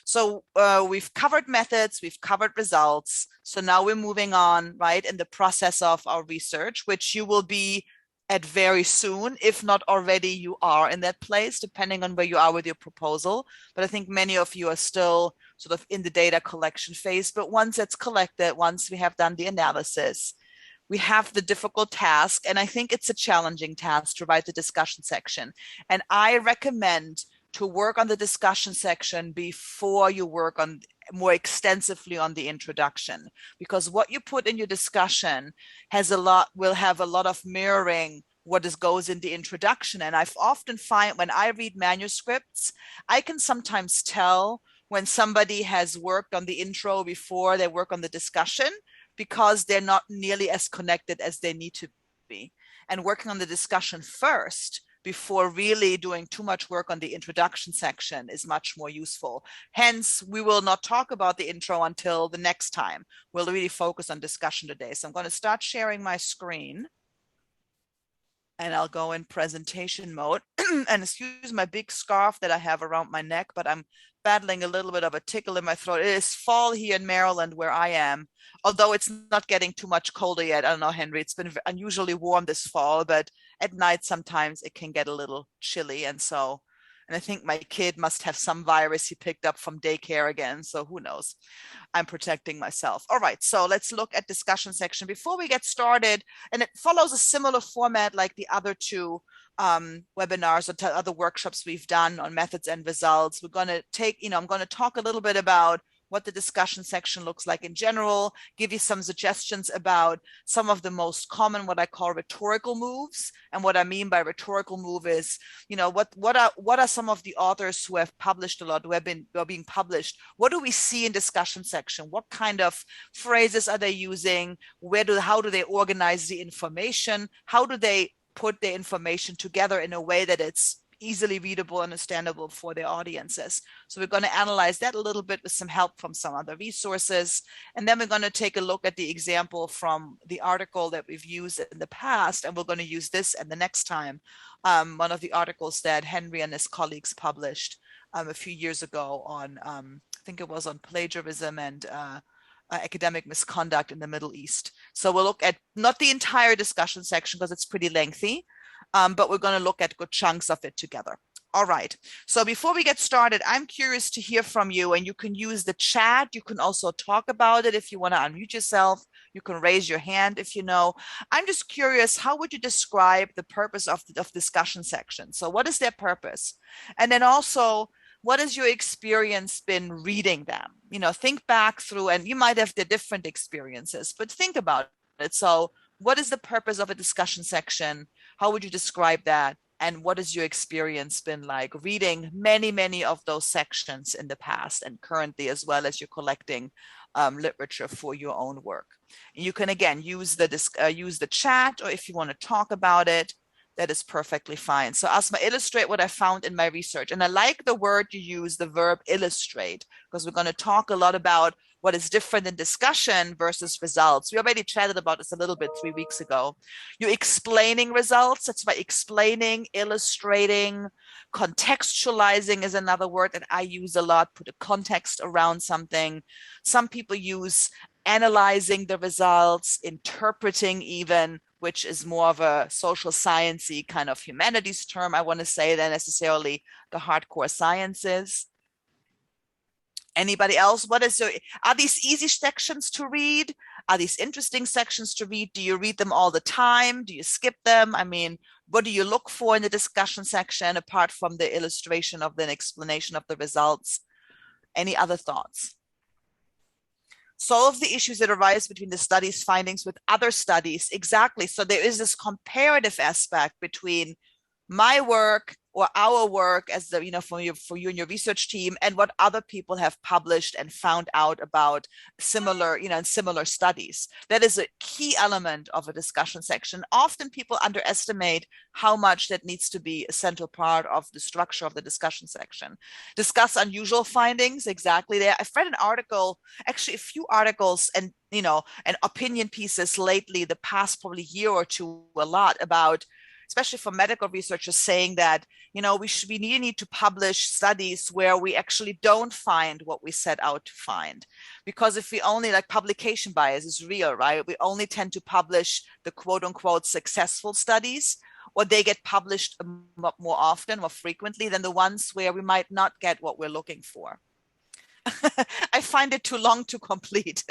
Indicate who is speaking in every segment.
Speaker 1: So we've covered methods, we've covered results. So now we're moving on, right, in the process of our research, which you will be at very soon. If not already, you are in that place, depending on where you are with your proposal. But I think many of you are still sort of in the data collection phase. But once it's collected, once we have done the analysis, we have the difficult task, and I think it's a challenging task to write the discussion section. And I recommend to work on the discussion section before you work on more extensively on the introduction, because what you put in your discussion will have a lot of mirroring what goes in the introduction. And I've often find when I read manuscripts, I can sometimes tell when somebody has worked on the intro before they work on the discussion, because they're not nearly as connected as they need to be. And working on the discussion first before really doing too much work on the introduction section is much more useful. Hence, we will not talk about the intro until the next time. We'll really focus on discussion today. So I'm going to start sharing my screen. And I'll go in presentation mode. And excuse my big scarf that I have around my neck, but I'm battling a little bit of a tickle in my throat. It is fall here in Maryland where I am, although it's not getting too much colder yet. I don't know, Henry, it's been unusually warm this fall, but at night sometimes it can get a little chilly. And I think my kid must have some virus he picked up from daycare again. So who knows? I'm protecting myself. All right, so let's look at discussion section before we get started. And it follows a similar format like the other two webinars or other workshops we've done on methods and results. We're going to I'm going to talk a little bit about what the discussion section looks like in general, give you some suggestions about some of the most common, what I call rhetorical moves. And what I mean by rhetorical move is, what are some of the authors who have published a lot, who are being published? What do we see in discussion section? What kind of phrases are they using? How do they organize the information? How do they put the information together in a way that it's easily readable, understandable for their audiences? So we're going to analyze that a little bit with some help from some other resources. And then we're going to take a look at the example from the article that we've used in the past. And we're going to use this and the next time, one of the articles that Henry and his colleagues published a few years ago on, I think it was on plagiarism and academic misconduct in the Middle East. So we'll look at not the entire discussion section because it's pretty lengthy, but we're going to look at good chunks of it together. All right. So before we get started, I'm curious to hear from you, and you can use the chat. You can also talk about it if you want to unmute yourself. You can raise your hand if you know. I'm just curious, how would you describe the purpose of discussion section? So what is their purpose? And then also, what has your experience been reading them? Think back through, and you might have the different experiences, but think about it. So what is the purpose of a discussion section? How would you describe that? And what has your experience been like reading many, many of those sections in the past and currently, as well as you're collecting literature for your own work? And you can, again, use the chat, or if you want to talk about it, that is perfectly fine. So Asma, illustrate what I found in my research. And I like the word you use, the verb illustrate, because we're going to talk a lot about what is different in discussion versus results. We already chatted about this a little bit 3 weeks ago. You're explaining results. That's by explaining, illustrating, contextualizing is another word that I use a lot, put a context around something. Some people use analyzing the results, interpreting even, which is more of a social sciencey kind of humanities term, I want to say, than necessarily the hardcore sciences. Anybody else? Are these easy sections to read? Are these interesting sections to read? Do you read them all the time? Do you skip them? I mean, what do you look for in the discussion section apart from the illustration of the explanation of the results? Any other thoughts? Solve the issues that arise between the study's findings with other studies. Exactly. So there is this comparative aspect between my work or our work as for you and your research team, and what other people have published and found out about similar studies. That is a key element of a discussion section. Often people underestimate how much that needs to be a central part of the structure of the discussion section. Discuss unusual findings. Exactly. There, I've read an article, actually a few articles, and and opinion pieces lately, the past probably year or two, a lot about especially for medical researchers, saying that, we need to publish studies where we actually don't find what we set out to find. Because if we only, like, publication bias is real, right? We only tend to publish the quote unquote successful studies, or they get published more often, more frequently than the ones where we might not get what we're looking for. I find it too long to complete.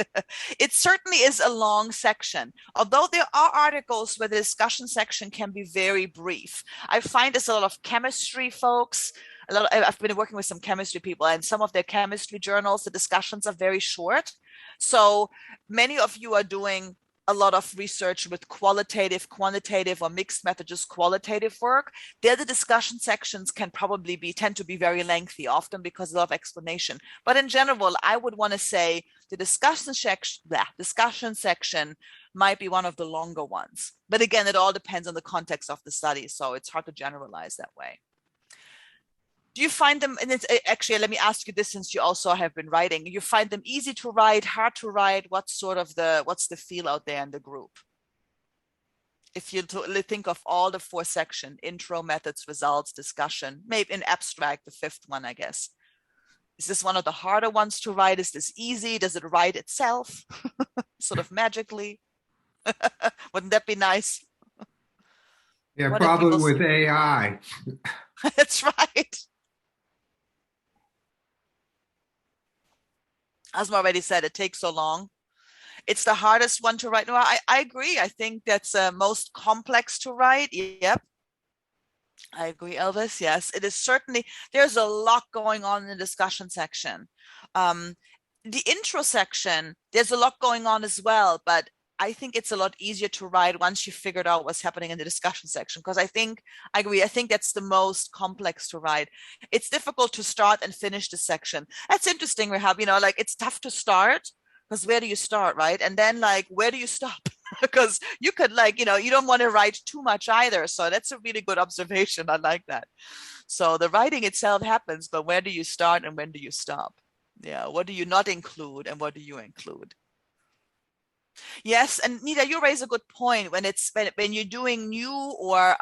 Speaker 1: It certainly is a long section, although there are articles where the discussion section can be very brief. I find there's a lot of chemistry folks. I've been working with some chemistry people, and some of their chemistry journals, the discussions are very short. So many of you are doing a lot of research with qualitative, quantitative, or mixed method, just qualitative work. There, the discussion sections can probably tend to be very lengthy, often because of a lot of explanation. But in general, I would want to say the discussion section might be one of the longer ones. But again, it all depends on the context of the study, so it's hard to generalize that way. Do you find them, and it's actually, let me ask you this, since you also have been writing, you find them easy to write, hard to write? What's the feel out there in the group? If you think of all the 4 sections: intro, methods, results, discussion, maybe in abstract, the 5th one, I guess. Is this one of the harder ones to write? Is this easy? Does it write itself sort of magically? Wouldn't that be nice?
Speaker 2: Yeah, probably with AI.
Speaker 1: That's right. As I already said, it takes so long. It's the hardest one to write. No, I agree. I think that's most complex to write. Yep. I agree, Elvis. Yes, it is certainly. There's a lot going on in the discussion section. The intro section, there's a lot going on as well, but I think it's a lot easier to write once you figured out what's happening in the discussion section, because I agree. I think that's the most complex to write. It's difficult to start and finish the section. That's interesting, Rahab. Like, it's tough to start, because where do you start, right? And then, like, where do you stop? Because you could, like, you don't want to write too much either. So that's a really good observation. I like that. So the writing itself happens, but where do you start and when do you stop? Yeah. What do you not include and what do you include? Yes, and Nita, you raise a good point. When you're doing new, or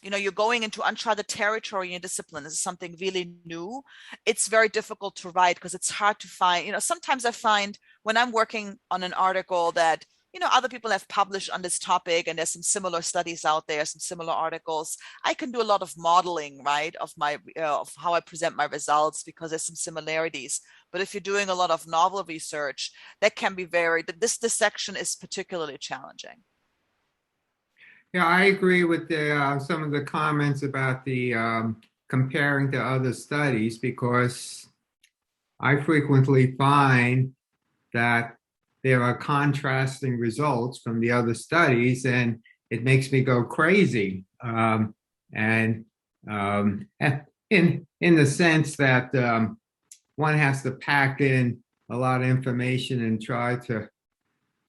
Speaker 1: you're going into uncharted territory in a discipline, this is something really new, it's very difficult to write because it's hard to find. Sometimes I find when I'm working on an article that other people have published on this topic, and there's some similar studies out there, some similar articles. I can do a lot of modeling, right, of how I present my results, because there's some similarities. But if you're doing a lot of novel research, that can be this section is particularly challenging.
Speaker 2: Yeah, I agree with some of the comments about the comparing to other studies, because I frequently find that there are contrasting results from the other studies, and it makes me go crazy. In the sense that one has to pack in a lot of information and try to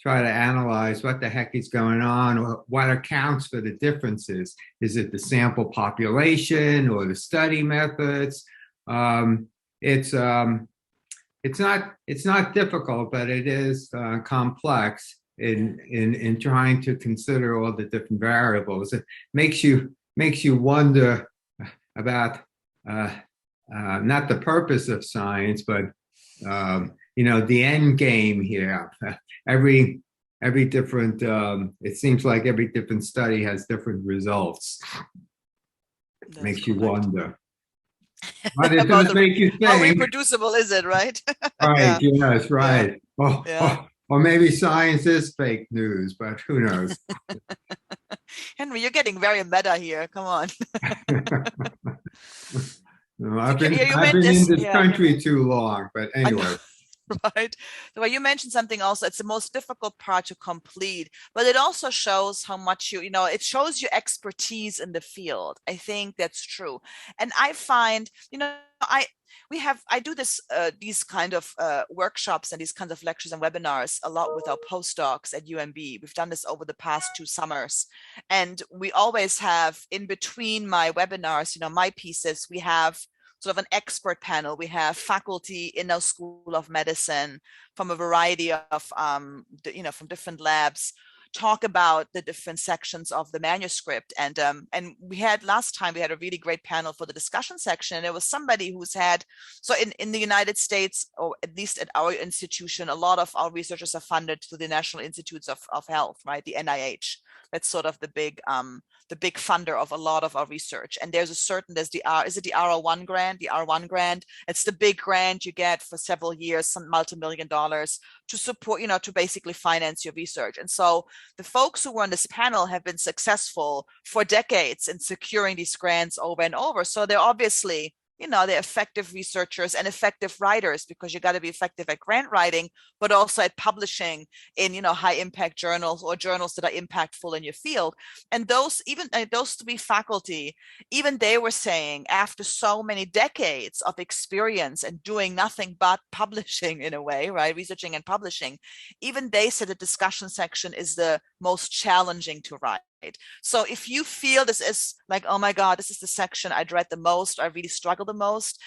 Speaker 2: analyze what the heck is going on, or what accounts for the differences. Is it the sample population or the study methods? It's not difficult, but it is complex in trying to consider all the different variables. It makes you wonder about not the purpose of science, but the end game here. Every different it seems like every different study has different results.
Speaker 1: That's
Speaker 2: makes
Speaker 1: correct.
Speaker 2: You wonder. But it does make you think.
Speaker 1: How reproducible is it, right?
Speaker 2: Right, yeah. Yes, right.
Speaker 1: Yeah.
Speaker 2: Or maybe science is fake news, but who knows?
Speaker 1: Henry, you're getting very meta here. Come on.
Speaker 2: No, I've been in this country too long, but anyway.
Speaker 1: Right. Well, you mentioned something also. It's the most difficult part to complete, but it also shows how much it shows your expertise in the field. I think that's true. And I find, I do these kind of workshops and these kinds of lectures and webinars a lot with our postdocs at UMB. We've done this over the past 2 summers, and we always have, in between my webinars, my pieces, we have sort of an expert panel. We have faculty in our School of Medicine from a variety of, from different labs, talk about the different sections of the manuscript. And we had last time, we had a really great panel for the discussion section. And there was somebody who's had, so in the United States, or at least at our institution, a lot of our researchers are funded through the National Institutes of Health, right? The NIH. That's sort of the big funder of a lot of our research. And there's the R1 grant, the R1 grant. It's the big grant you get for several years, some multi-million dollars to support, to basically finance your research. And so the folks who were on this panel have been successful for decades in securing these grants over and over. So they're obviously, they're effective researchers and effective writers, because you got to be effective at grant writing, but also at publishing in, high impact journals or journals that are impactful in your field. And those 3 faculty, even they were saying, after so many decades of experience and doing nothing but publishing in a way, right? Researching and publishing, even they said the discussion section is the most challenging to write. So if you feel this is like, oh my God, this is the section I dread the most, I really struggle the most,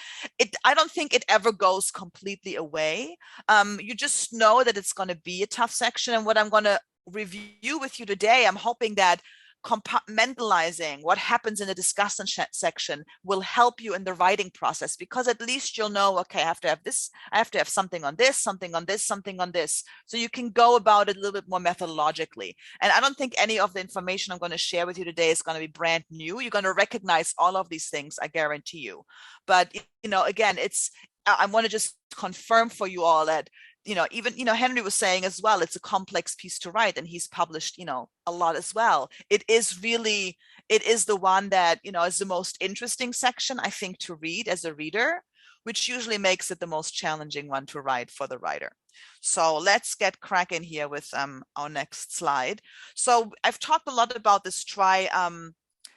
Speaker 1: I don't think it ever goes completely away. You just know that it's going to be a tough section. And what I'm going to review with you today, I'm hoping that compartmentalizing what happens in the discussion section will help you in the writing process, because at least you'll know, okay, I have to have this, I have to have something on this, something on this, something on this. So you can go about it a little bit more methodologically. And I don't think any of the information I'm going to share with you today is going to be brand new. You're going to recognize all of these things, I guarantee you. But, again, I want to just confirm for you all that even, Henry was saying as well, it's a complex piece to write, and he's published, a lot as well. It is the one that, is the most interesting section, I think, to read as a reader, which usually makes it the most challenging one to write for the writer. So let's get cracking here with our next slide. So I've talked a lot about this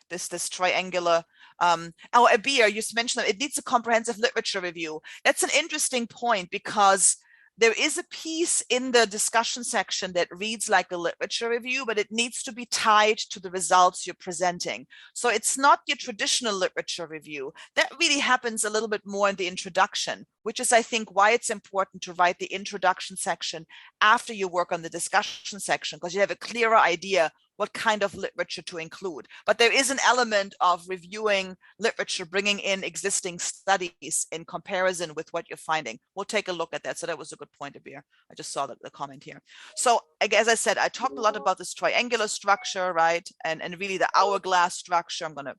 Speaker 1: this triangular, Abir, you mentioned that it needs a comprehensive literature review. That's an interesting point, because there is a piece in the discussion section that reads like a literature review, but it needs to be tied to the results you're presenting. So it's not your traditional literature review. That really happens a little bit more in the introduction, which is, I think, why it's important to write the introduction section after you work on the discussion section, because you have a clearer idea what kind of literature to include. But there is an element of reviewing literature, bringing in existing studies in comparison with what you're finding. We'll take a look at that. So that was a good point, Abir. I just saw the comment here. So as I said, I talked a lot about this triangular structure, right? And really the hourglass structure. I'm going to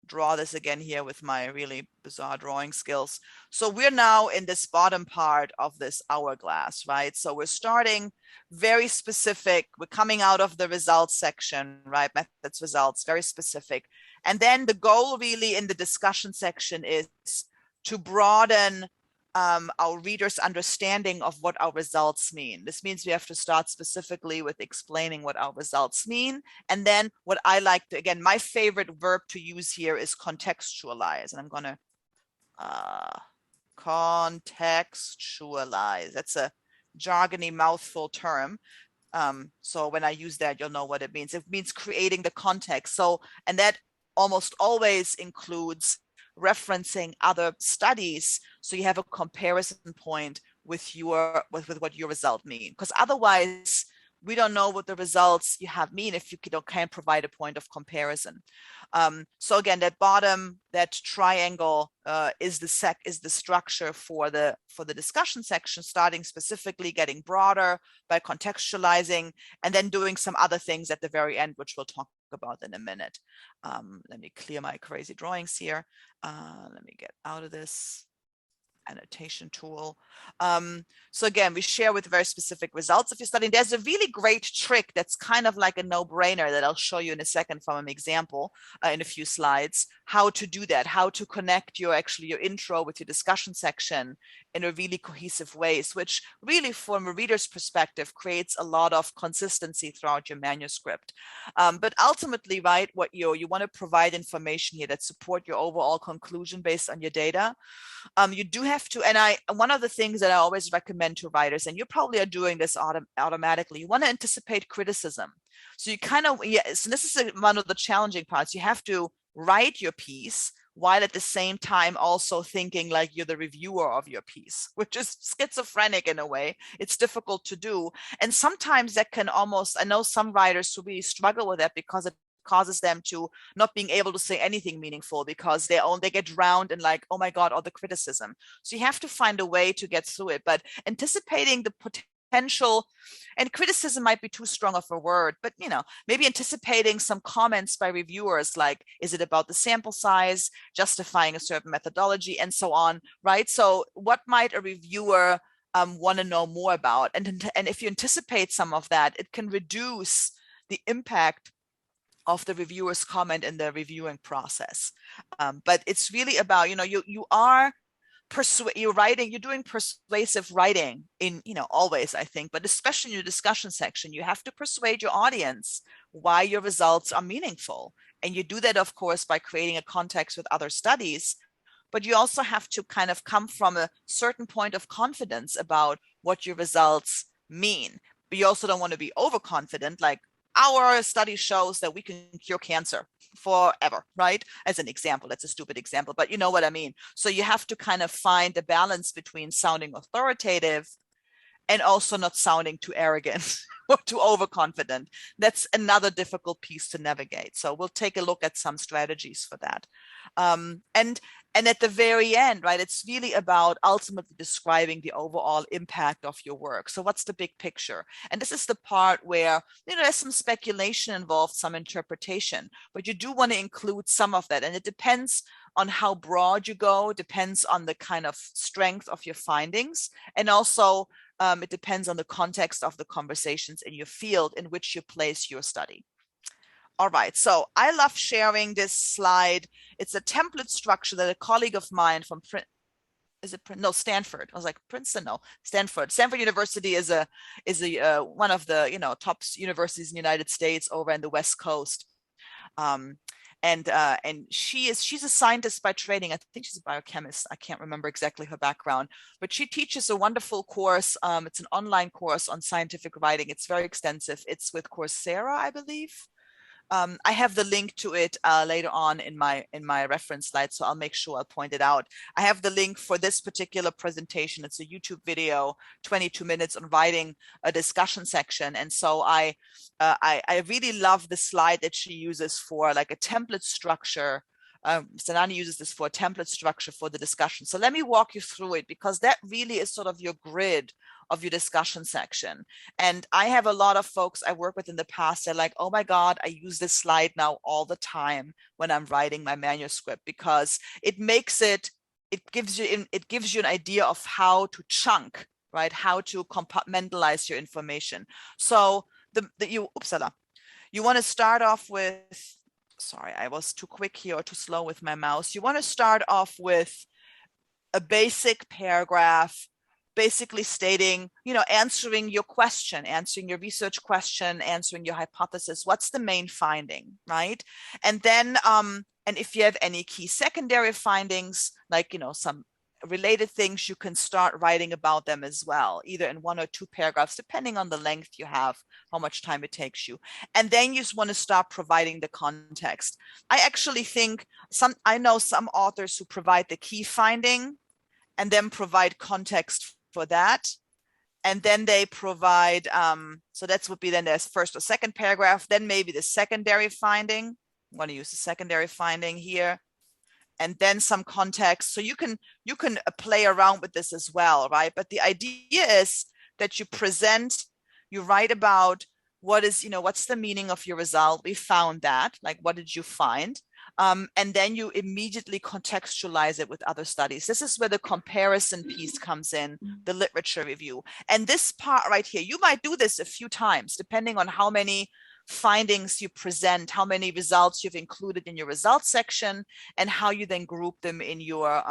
Speaker 1: draw this again here with my really bizarre drawing skills. So we're now in this bottom part of this hourglass, right? So we're starting very specific. We're coming out of the results section, right? Methods, results, very specific. And then the goal really in the discussion section is to broaden our readers' understanding of what our results mean. This means we have to start specifically with explaining what our results mean. And then what I like to, again, my favorite verb to use here is contextualize. And I'm going to contextualize. That's a jargony mouthful term. So when I use that, you'll know what it means. It means creating the context. So, and that almost always includes referencing other studies, so you have a comparison point with what your result mean, because otherwise we don't know what the results you have mean if you can't provide a point of comparison. So again, that bottom, that triangle is the structure for the discussion section, starting specifically, getting broader by contextualizing, and then doing some other things at the very end, which we'll talk about in a minute. Let me clear my crazy drawings here. Let me get out of this annotation tool. So again, we share with very specific results if you're studying. There's a really great trick that's kind of like a no-brainer that I'll show you in a second from an example in a few slides, how to do that, how to connect your intro with your discussion section in a really cohesive ways, which really from a reader's perspective creates a lot of consistency throughout your manuscript. But ultimately, right, what you want to provide information here that support your overall conclusion based on your data. You do have to, and one of the things that I always recommend to writers, and you probably are doing this automatically, you want to anticipate criticism. So you so this is one of the challenging parts. You have to write your piece while at the same time also thinking like you're the reviewer of your piece, which is schizophrenic in a way. It's difficult to do. And sometimes that can almost, I know some writers who really struggle with that because it causes them to not being able to say anything meaningful because they get drowned in like, oh my God, all the criticism. So you have to find a way to get through it. But anticipating the potential, and criticism might be too strong of a word, but maybe anticipating some comments by reviewers like, is it about the sample size, justifying a certain methodology, and so on, right? So what might a reviewer want to know more about? And if you anticipate some of that, it can reduce the impact of the reviewer's comment in the reviewing process. But it's really about, you're doing persuasive writing in, always, I think, but especially in your discussion section, you have to persuade your audience why your results are meaningful. And you do that, of course, by creating a context with other studies, but you also have to kind of come from a certain point of confidence about what your results mean. But you also don't want to be overconfident, like, our study shows that we can cure cancer forever, right? As an example, that's a stupid example, but you know what I mean. So you have to kind of find a balance between sounding authoritative and also not sounding too arrogant or too overconfident. That's another difficult piece to navigate. So we'll take a look at some strategies for that. And at the very end, right, it's really about ultimately describing the overall impact of your work. So what's the big picture? And this is the part where, there's some speculation involved, some interpretation, but you do want to include some of that. And it depends on how broad you go, depends on the kind of strength of your findings. And also it depends on the context of the conversations in your field in which you place your study. All right, so I love sharing this slide. It's a template structure that a colleague of mine from Stanford. I was like, Princeton, no, Stanford. Stanford University is one of the top universities in the United States over in the West Coast. And she's a scientist by training. I think she's a biochemist. I can't remember exactly her background, but she teaches a wonderful course. It's an online course on scientific writing. It's very extensive. It's with Coursera, I believe. I have the link to it later on in my reference slide, so I'll make sure I'll point it out. I have the link for this particular presentation. It's a YouTube video, 22 minutes on writing a discussion section. And so I really love the slide that she uses for like a template structure. Sanani uses this for a template structure for the discussion. So let me walk you through it, because that really is sort of your grid of your discussion section. And I have a lot of folks I work with in the past. They're like, oh my God, I use this slide now all the time when I'm writing my manuscript, because it gives you an idea of how to chunk, right? How to compartmentalize your information. So you want to start off with, sorry, I was too quick here or too slow with my mouse. You want to start off with a basic paragraph, basically stating, answering your question, answering your research question, answering your hypothesis. What's the main finding, right? And then, and if you have any key secondary findings, like, some related things, you can start writing about them as well, either in 1 or 2 paragraphs, depending on the length you have, how much time it takes you. And then you just want to start providing the context. I actually think I know some authors who provide the key finding and then provide context for that. And then they provide, so that would be then there's first or second paragraph, then maybe the secondary finding. I'm going to use the secondary finding here. And then some context. So you can play around with this as well, right? But the idea is that you write about what's the meaning of your result. We found that, like, what did you find? And then you immediately contextualize it with other studies. This is where the comparison piece comes in, the literature review. And this part right here, you might do this a few times, depending on how many findings you present, how many results you've included in your results section, and how you then group them in your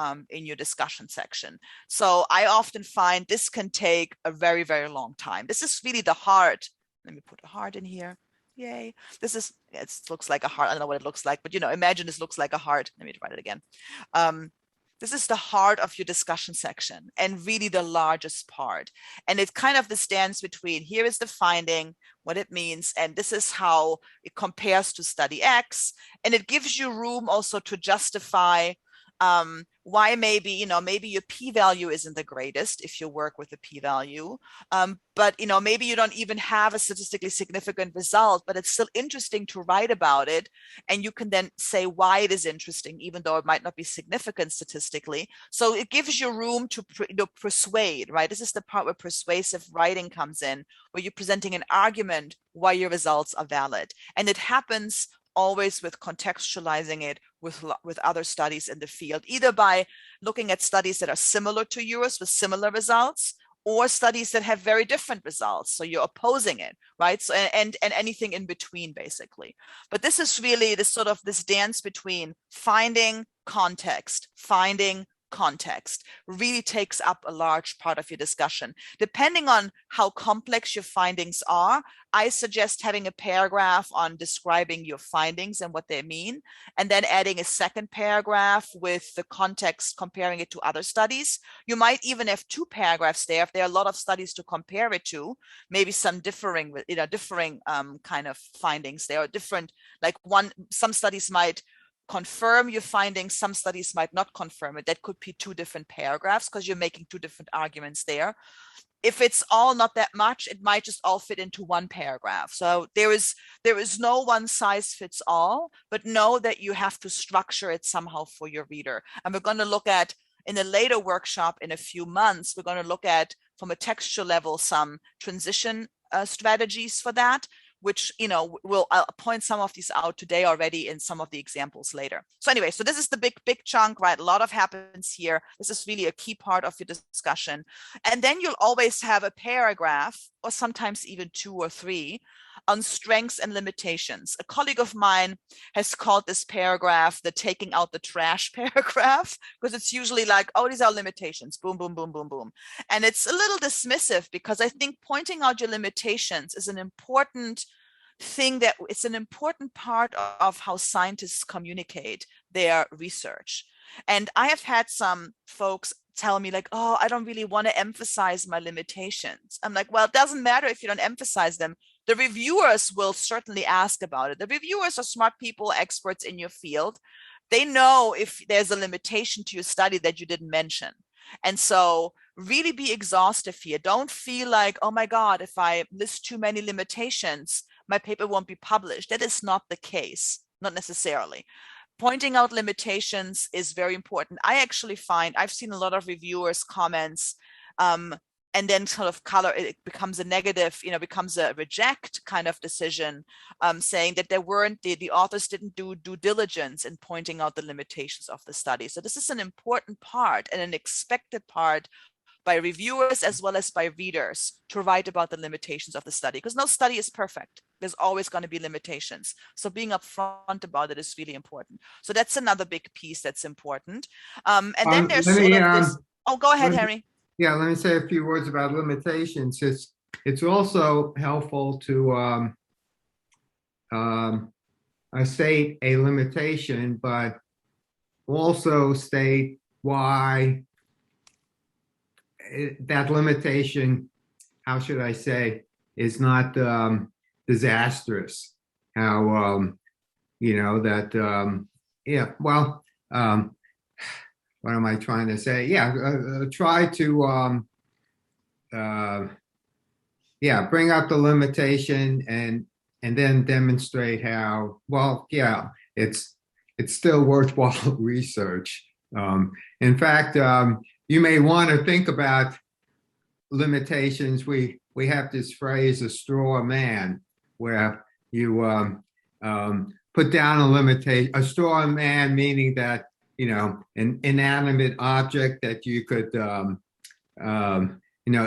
Speaker 1: discussion section. So I often find this can take a very, very long time. This is really the heart. Let me put a heart in here. Yay. It looks like a heart. I don't know what it looks like, but imagine this looks like a heart. Let me write it again. This is the heart of your discussion section and really the largest part. And it kind of the stands between here is the finding, what it means, and this is how it compares to study X. And it gives you room also to justify why maybe, maybe your p-value isn't the greatest if you work with a p-value, but maybe you don't even have a statistically significant result, but it's still interesting to write about it, and you can then say why it is interesting, even though it might not be significant statistically. So it gives you room to persuade, right? This is the part where persuasive writing comes in, where you're presenting an argument why your results are valid, and it happens always with contextualizing it with other studies in the field, either by looking at studies that are similar to yours with similar results, or studies that have very different results. So you're opposing it, right? So and anything in between, basically. But this is really this dance between finding context, really takes up a large part of your discussion. Depending on how complex your findings are, I suggest having a paragraph on describing your findings and what they mean, and then adding a second paragraph with the context, comparing it to other studies. You might even have two paragraphs there if there are a lot of studies to compare it to, maybe some differing kind of findings there, or different, like some studies might confirm your findings, some studies might not confirm it. That could be two different paragraphs because you're making two different arguments there. If it's all not that much, it might just all fit into one paragraph. So there is no one size fits all, but know that you have to structure it somehow for your reader. And we're going to look at, in a later workshop in a few months, we're going to look at, from a textual level, some transition strategies for that, which, I'll point some of these out today already in some of the examples later. So anyway, so this is the big chunk, right? A lot of happens here. This is really a key part of your discussion. And then you'll always have a paragraph, or sometimes even two or three, on strengths and limitations. A colleague of mine has called this paragraph the taking out the trash paragraph, because it's usually like, oh, these are limitations, boom, boom, boom, boom, boom. And it's a little dismissive, because I think pointing out your limitations is an important thing, that it's an important part of how scientists communicate their research. And I have had some folks tell me like, oh, I don't really want to emphasize my limitations. I'm like, well, it doesn't matter if you don't emphasize them. The reviewers will certainly ask about it. The reviewers are smart people, experts in your field. They know if there's a limitation to your study that you didn't mention. And so really be exhaustive here. Don't feel like, oh my God, if I list too many limitations, my paper won't be published. That is not the case, not necessarily. Pointing out limitations is very important. I actually find, I've seen a lot of reviewers' comments, and then sort of color, it becomes a negative, becomes a reject kind of decision, saying that the authors didn't do due diligence in pointing out the limitations of the study. So this is an important part and an expected part by reviewers as well as by readers, to write about the limitations of the study, because no study is perfect. There's always going to be limitations. So being upfront about it is really important. So that's another big piece that's important. And then there's this. Oh, go ahead, Harry.
Speaker 2: Yeah, let me say a few words about limitations. It's also helpful to state a limitation, but also state why that limitation, how should I say, is not disastrous. How what am I trying to say? Yeah, try to bring up the limitation and then demonstrate how, well, yeah, it's still worthwhile research. In fact, you may want to think about limitations. We have this phrase, a straw man, where you put down a limitation. A straw man meaning that, an inanimate object that you could,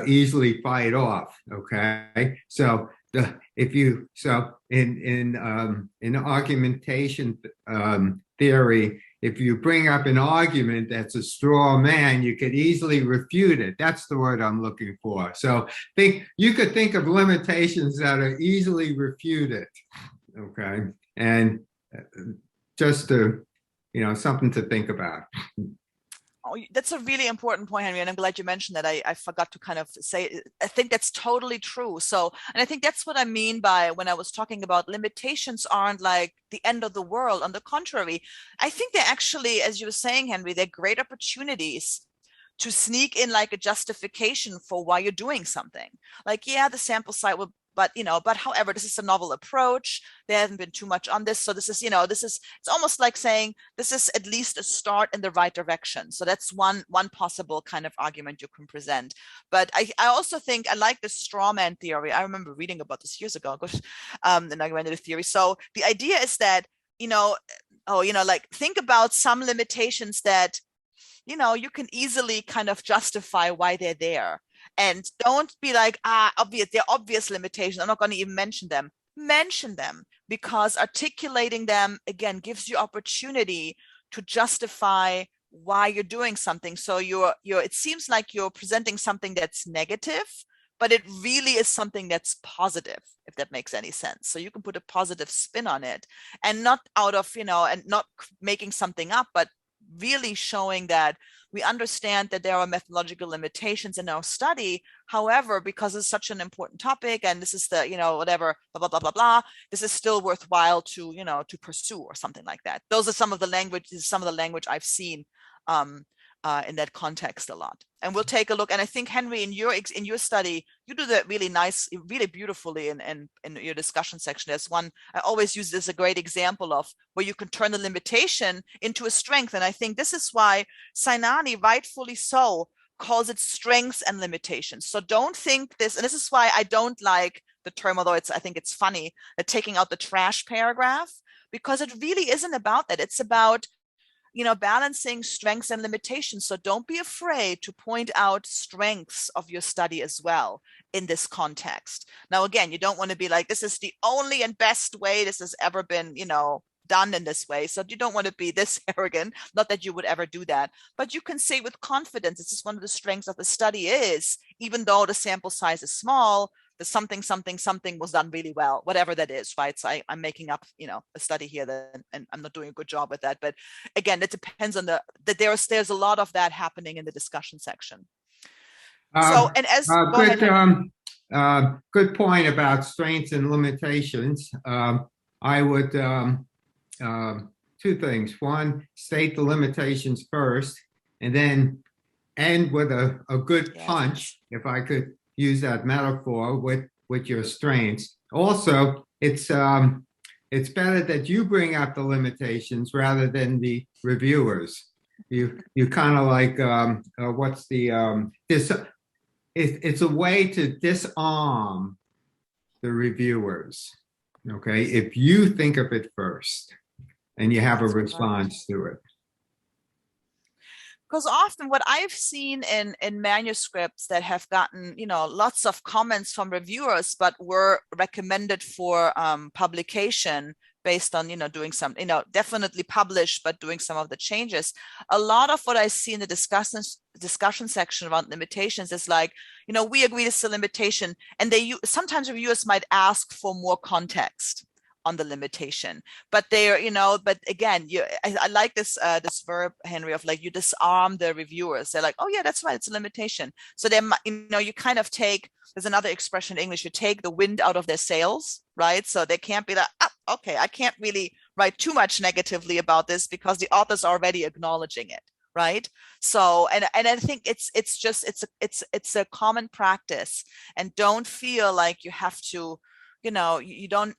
Speaker 2: easily fight off. Okay, so in argumentation theory, if you bring up an argument that's a straw man, you could easily refute it. That's the word I'm looking for. So you could think of limitations that are easily refuted. Okay, and just to, something to think about.
Speaker 1: that's a really important point, Henry, and I'm glad you mentioned that. I forgot to kind of say, I think that's totally true. So, and I think that's what I mean by when I was talking about limitations aren't like the end of the world. On the contrary, I think they're actually, as you were saying, Henry, they're great opportunities to sneak in like a justification for why you're doing something. Like, yeah, the sample size will, but however, this is a novel approach. There hasn't been too much on this. So this is, it's almost like saying this is at least a start in the right direction. So that's one possible kind of argument you can present. But I also think I like the straw man theory. I remember reading about this years ago, the argumentative theory. So the idea is that, like think about some limitations that, you can easily kind of justify why they're there. And don't be like, they're obvious limitations. I'm not going to even mention them. Mention them, because articulating them, again, gives you opportunity to justify why you're doing something. So it seems like you're presenting something that's negative, but it really is something that's positive, if that makes any sense. So you can put a positive spin on it, and not out of, and not making something up, but really showing that we understand that there are methodological limitations in our study. However, because it's such an important topic, and this is the, whatever, blah, blah, blah, blah, blah, this is still worthwhile to, to pursue, or something like that. Those are some of the language I've seen in that context a lot. And we'll take a look. And I think, Henry, in your study, you do that really nice, really beautifully in your discussion section. There's one I always use this as a great example of where you can turn the limitation into a strength. And I think this is why Sinani, rightfully so, calls it strengths and limitations. So don't think this, and this is why I don't like the term, although I think it's funny, that taking out the trash paragraph, because it really isn't about that. It's about balancing strengths and limitations. So don't be afraid to point out strengths of your study as well in this context. Now, again, you don't want to be like, this is the only and best way this has ever been, done in this way. So you don't want to be this arrogant, not that you would ever do that, but you can say with confidence, this is one of the strengths of the study is, even though the sample size is small, the something was done really well, whatever that is, right? So I'm making up, a study here and I'm not doing a good job with that. But again, it depends on that there's a lot of that happening in the discussion section. So, and as go
Speaker 2: ahead. Good point about strengths and limitations. I would two things. One, state the limitations first, and then end with a good punch, if I could use that metaphor, with your strengths. Also, it's better that you bring up the limitations rather than the reviewers. You kind of like what's the it's a way to disarm the reviewers. Okay, if you think of it first and you have a response to it.
Speaker 1: Because often what I've seen in manuscripts that have gotten, lots of comments from reviewers, but were recommended for publication based on, doing some, definitely published, but doing some of the changes. A lot of what I see in the discussion section around limitations is like, we agree this is a limitation, and sometimes reviewers might ask for more context on the limitation, but they're, but again, I like this verb, Henry, of like, you disarm the reviewers. They're like, oh yeah, that's right, it's a limitation. So then, you kind of there's another expression in English, you take the wind out of their sails, right? So they can't be like, okay, I can't really write too much negatively about this because the author's already acknowledging it, right? So, and I think it's a common practice, and don't feel like you have to, you don't.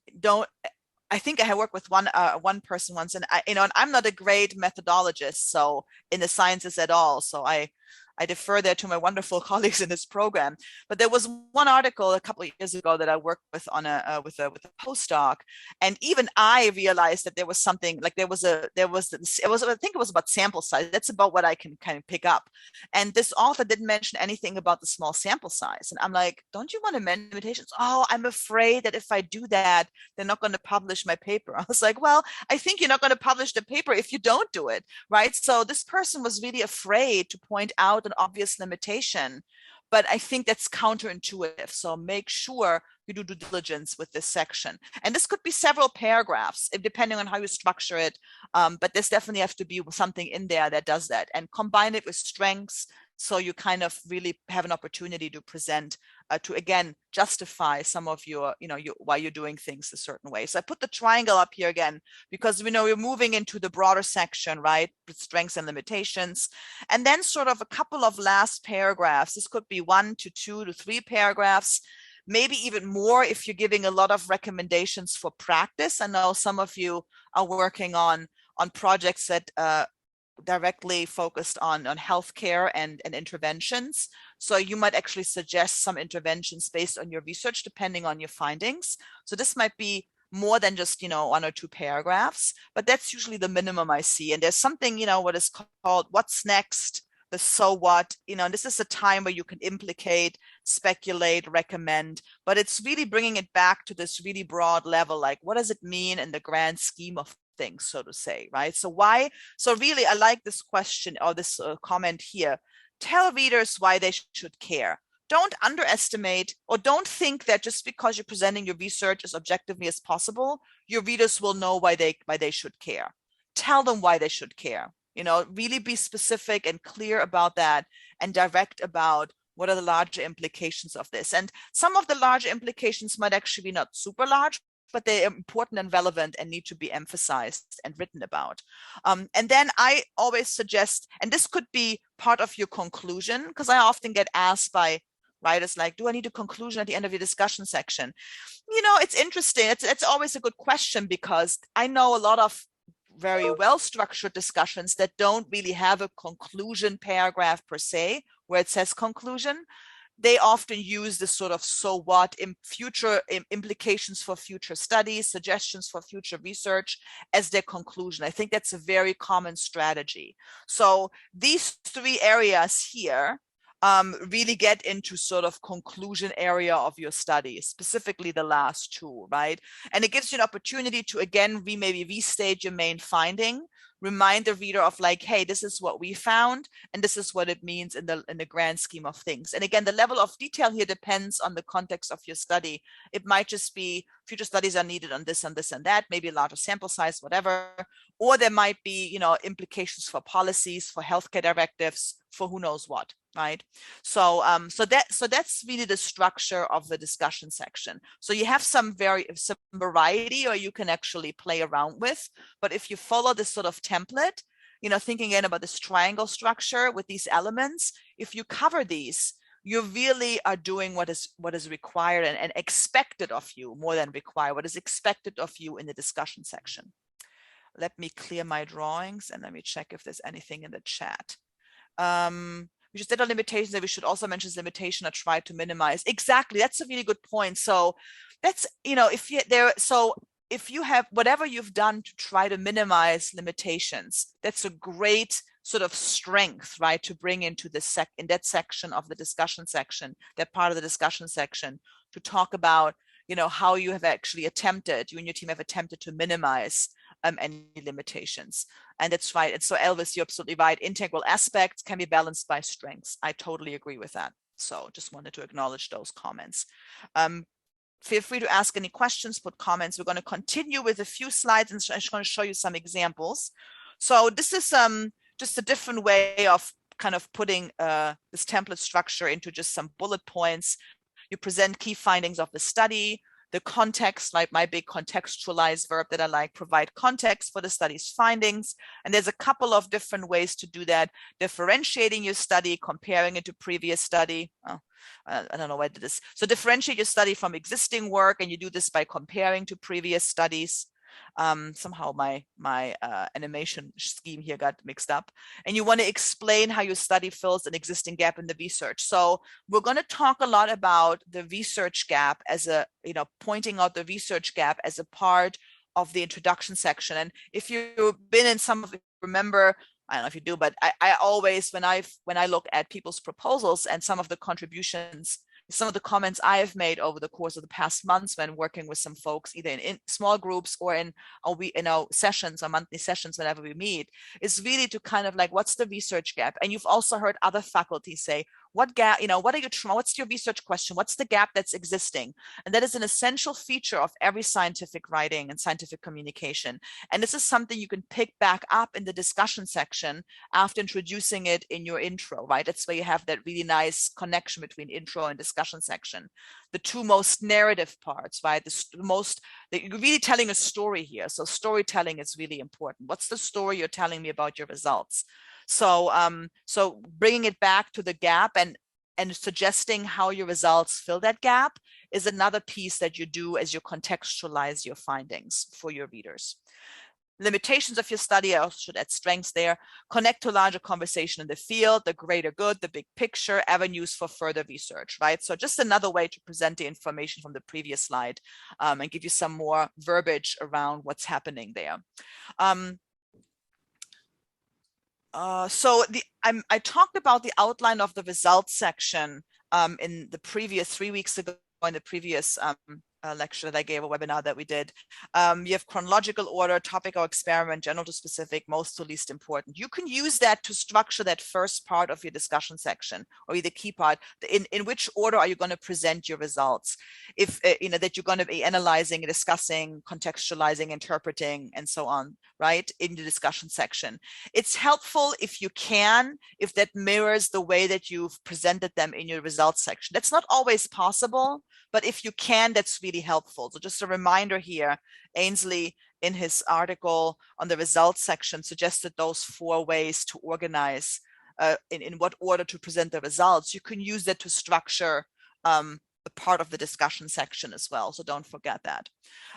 Speaker 1: I think I worked with one person once, and and I'm not a great methodologist, so in the sciences at all. So I defer there to my wonderful colleagues in this program. But there was one article a couple of years ago that I worked with on with a postdoc, and even I realized that there was something like I think it was about sample size. That's about what I can kind of pick up. And this author didn't mention anything about the small sample size, and I'm like, don't you want to mention limitations? Oh, I'm afraid that if I do that, they're not going to publish my paper. I was like, well, I think you're not going to publish the paper if you don't do it, right? So this person was really afraid to point out an obvious limitation, but I think that's counterintuitive. So make sure you do due diligence with this section. And this could be several paragraphs, depending on how you structure it. But there's definitely have to be something in there that does that, and combine it with strengths. So you kind of really have an opportunity to present, to again, justify some of your, why you're doing things a certain way. So I put the triangle up here again, because we know we're moving into the broader section, right? With strengths and limitations. And then sort of a couple of last paragraphs. This could be 1 to 2 to 3 paragraphs, maybe even more if you're giving a lot of recommendations for practice. I know some of you are working on projects that directly focused on healthcare and interventions. So you might actually suggest some interventions based on your research, depending on your findings. So this might be more than just, 1 or 2 paragraphs, but that's usually the minimum I see. And there's something, what is called what's next, the so what, and this is a time where you can implicate, speculate, recommend, but it's really bringing it back to this really broad level, like what does it mean in the grand scheme of things, so to say, right? So why? So really, I like this question or this comment here. Tell readers why they should care. Don't underestimate, or don't think that just because you're presenting your research as objectively as possible, your readers will know why they should care. Tell them why they should care. Really be specific and clear about that, and direct about what are the larger implications of this. And some of the larger implications might actually be not super large, but they're important and relevant and need to be emphasized and written about. And then I always suggest, and this could be part of your conclusion, because I often get asked by writers like, do I need a conclusion at the end of your discussion section? It's interesting. It's always a good question, because I know a lot of very well-structured discussions that don't really have a conclusion paragraph per se, where it says conclusion. They often use this sort of so what in future implications for future studies, suggestions for future research as their conclusion. I think that's a very common strategy. So these 3 areas here really get into sort of conclusion area of your study, specifically the last 2, right? And it gives you an opportunity to, again, maybe restate your main finding, remind the reader of like, hey, this is what we found, and this is what it means in the grand scheme of things. And again, the level of detail here depends on the context of your study. It might just be future studies are needed on this and this and that, maybe a larger sample size, whatever. Or there might be, implications for policies, for healthcare directives, for who knows what, right? So that's really the structure of the discussion section. So you have some variety, or you can actually play around with. But if you follow this sort of template, thinking again about this triangle structure with these elements, if you cover these, you really are doing what is required and expected of you, more than required, what is expected of you in the discussion section. Let me clear my drawings and let me check if there's anything in the chat. We just did a limitation that we should also mention this limitation or try to minimize. Exactly, that's a really good point. So that's, if you have whatever you've done to try to minimize limitations, that's a great sort of strength, right, to bring into in that section of the discussion section, that part of the discussion section, to talk about, how you have actually attempted, you and your team have attempted to minimize any limitations. And that's right. And so Elvis, you're absolutely right. Integral aspects can be balanced by strengths. I totally agree with that. So just wanted to acknowledge those comments. Feel free to ask any questions, put comments. We're going to continue with a few slides, and I'm just going to show you some examples. So this is just a different way of kind of putting this template structure into just some bullet points. You present key findings of the study, the context, like my big contextualize verb that I like, provide context for the study's findings. And there's a couple of different ways to do that. Differentiating your study, comparing it to previous study. Oh, I don't know why I did this. So differentiate your study from existing work, and you do this by comparing to previous studies. Somehow my animation scheme here got mixed up. And you want to explain how your study fills an existing gap in the research. So we're going to talk a lot about the research gap as pointing out the research gap as a part of the introduction section. And if you've been in some of it, remember, I don't know if you do, but I always, when I look at people's proposals and some of the contributions, some of the comments I have made over the course of the past months when working with some folks, either in small groups or in our sessions or monthly sessions, whenever we meet, is really to kind of like, what's the research gap? And you've also heard other faculty say, what gap, what's your research question? What's the gap that's existing? And that is an essential feature of every scientific writing and scientific communication. And this is something you can pick back up in the discussion section after introducing it in your intro, right? That's where you have that really nice connection between intro and discussion section. The two most narrative parts, right? You're really telling a story here. So storytelling is really important. What's the story you're telling me about your results? So bringing it back to the gap and suggesting how your results fill that gap is another piece that you do as you contextualize your findings for your readers. Limitations of your study, I also should add strengths there. Connect to larger conversation in the field, the greater good, the big picture, avenues for further research, right? So just another way to present the information from the previous slide and give you some more verbiage around what's happening there. I talked about the outline of the results section in the previous 3 weeks ago in the previous lecture that I gave, a webinar that we did. You have chronological order, topic or experiment, general to specific, most to least important. You can use that to structure that first part of your discussion section, or the key part. In which order are you going to present your results? If that you're going to be analyzing, discussing, contextualizing, interpreting, and so on, right, in the discussion section. It's helpful if you can, if that mirrors the way that you've presented them in your results section. That's not always possible, but if you can, that's really helpful. So just a reminder here, Ainsley, in his article on the results section, suggested those 4 ways to organize in what order to present the results. You can use that to structure a part of the discussion section as well. So don't forget that.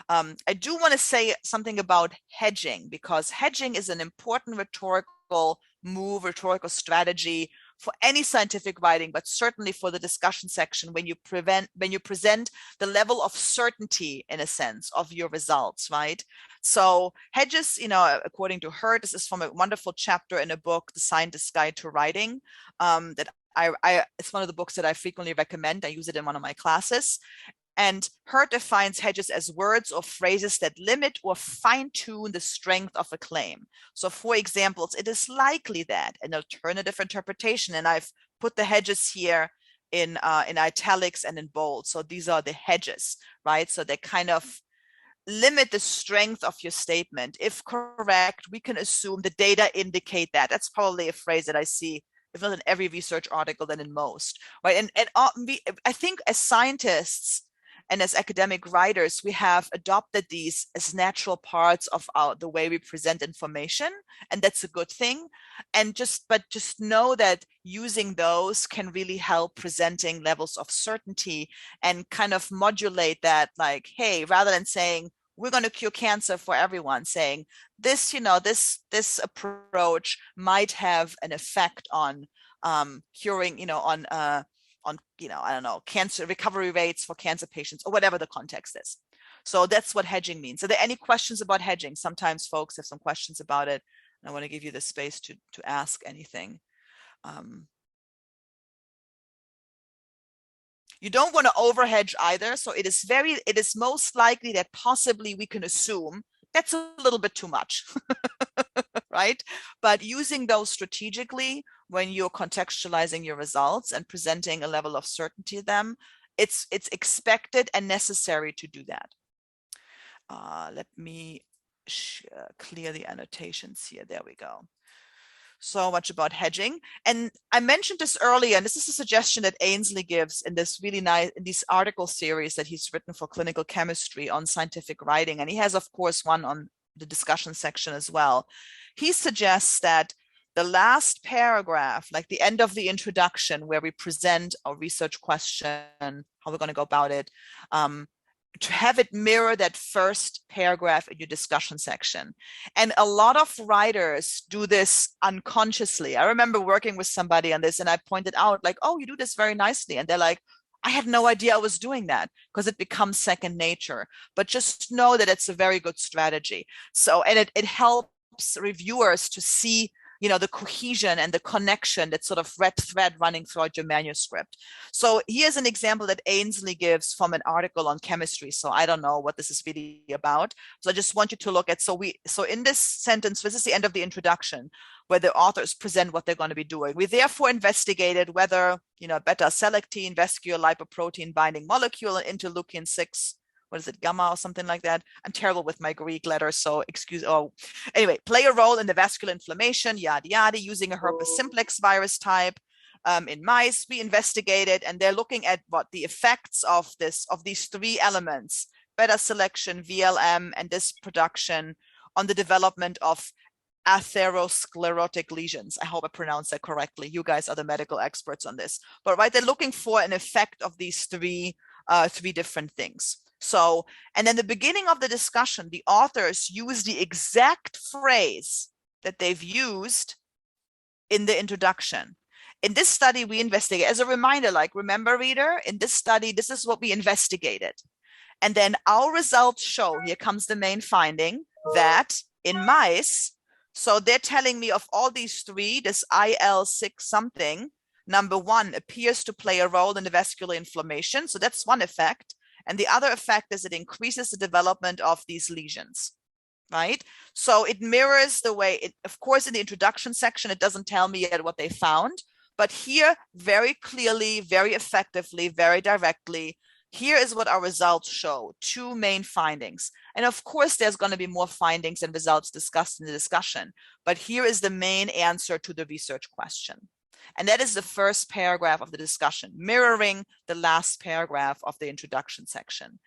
Speaker 1: I do want to say something about hedging, because hedging is an important rhetorical move, rhetorical strategy for any scientific writing, but certainly for the discussion section when you present the level of certainty, in a sense, of your results, right? So hedges, according to her, this is from a wonderful chapter in a book, The Scientist's Guide to Writing, that it's one of the books that I frequently recommend. I use it in one of my classes. And Hurt defines hedges as words or phrases that limit or fine-tune the strength of a claim. So for examples, it is likely that an alternative interpretation, and I've put the hedges here in italics and in bold. So these are the hedges, right? So they kind of limit the strength of your statement. If correct, we can assume the data indicate that. That's probably a phrase that I see, if not in every research article, then in most, right? And I think as scientists, and as academic writers, we have adopted these as natural parts of the way we present information, and that's a good thing. But just know that using those can really help presenting levels of certainty and kind of modulate that, like, hey, rather than saying we're going to cure cancer for everyone, saying this, this approach might have an effect on curing, I don't know, cancer recovery rates for cancer patients, or whatever the context is. So that's what hedging means. Are there any questions about hedging? Sometimes folks have some questions about it. I want to give you the space to ask anything. You don't want to overhedge either. So it is most likely that possibly we can assume that's a little bit too much, right? But using those strategically when you're contextualizing your results and presenting a level of certainty to them, it's expected and necessary to do that. Let me clear the annotations here. There we go. So much about hedging. And I mentioned this earlier, and this is a suggestion that Ainsley gives in this really nice, in these article series that he's written for clinical chemistry on scientific writing. And he has, of course, one on the discussion section as well. He suggests that the last paragraph, like the end of the introduction, where we present our research question, how we're going to go about it, to have it mirror that first paragraph in your discussion section. And a lot of writers do this unconsciously. I remember working with somebody on this, and I pointed out, like, oh, you do this very nicely. And they're like, I had no idea I was doing that, because it becomes second nature. But just know that it's a very good strategy. So, and it helps reviewers to see the cohesion and the connection, that sort of red thread running throughout your manuscript. So here's an example that Ainsley gives from an article on chemistry. So I don't know what this is really about. So I just want you to look at, so in this sentence, this is the end of the introduction, where the authors present what they're going to be doing. We therefore investigated whether, beta-selectin, vascular lipoprotein binding molecule, and interleukin-6, what is it, gamma or something like that? I'm terrible with my Greek letters, so anyway, play a role in the vascular inflammation, yada, yada, using a herpes simplex virus type. In mice, we investigated, and they're looking at what the effects of these three elements, beta selection, VLM, and this production, on the development of atherosclerotic lesions. I hope I pronounced that correctly. You guys are the medical experts on this. But right, they're looking for an effect of these three different things. So, and then the beginning of the discussion, the authors use the exact phrase that they've used in the introduction. In this study, we investigate, as a reminder, remember, reader, in this study, this is what we investigated. And then our results show, here comes the main finding, that in mice, so they're telling me of all these three, this IL-6 something, number one appears to play a role in the vascular inflammation. So that's one effect. And the other effect is it increases the development of these lesions, right? So it mirrors the way, of course, in the introduction section, it doesn't tell me yet what they found, but here, very clearly, very effectively, very directly, here is what our results show, two main findings. And of course, there's going to be more findings and results discussed in the discussion, but here is the main answer to the research question. And that is the first paragraph of the discussion, mirroring the last paragraph of the introduction section.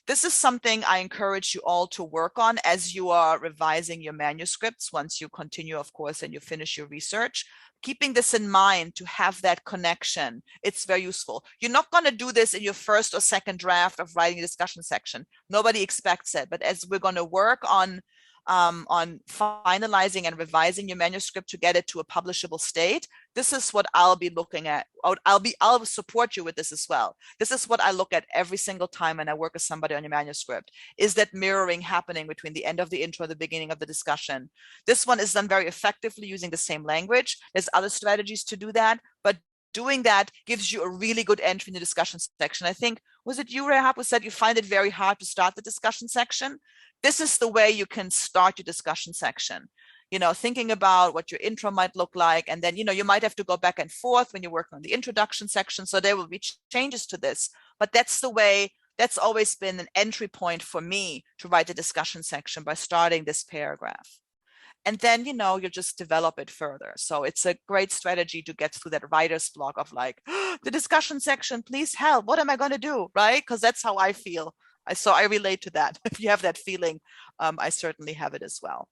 Speaker 1: This is something I encourage you all to work on as you are revising your manuscripts once you continue, of course, and you finish your research. Keeping this in mind to have that connection, it's very useful. You're not going to do this in your first or second draft of writing a discussion section. Nobody expects it, but as we're going to work on finalizing and revising your manuscript to get it to a publishable state, this is what I'll be looking at. I'll support you with this as well. This is what I look at every single time when I work with somebody on your manuscript. Is that mirroring happening between the end of the intro and the beginning of the discussion? This one is done very effectively using the same language. There's other strategies to do that, but doing that gives you a really good entry in the discussion section. I think, was it you, Rehab, who said you find it very hard to start the discussion section? This is the way you can start your discussion section. Thinking about what your intro might look like. And then, you might have to go back and forth when you're working on the introduction section. So there will be changes to this, but that's the way, that's always been an entry point for me to write the discussion section, by starting this paragraph. And then, you just develop it further. So it's a great strategy to get through that writer's block of the discussion section, please help. What am I going to do? Right? Because that's how I feel. So I relate to that. If you have that feeling, I certainly have it as well.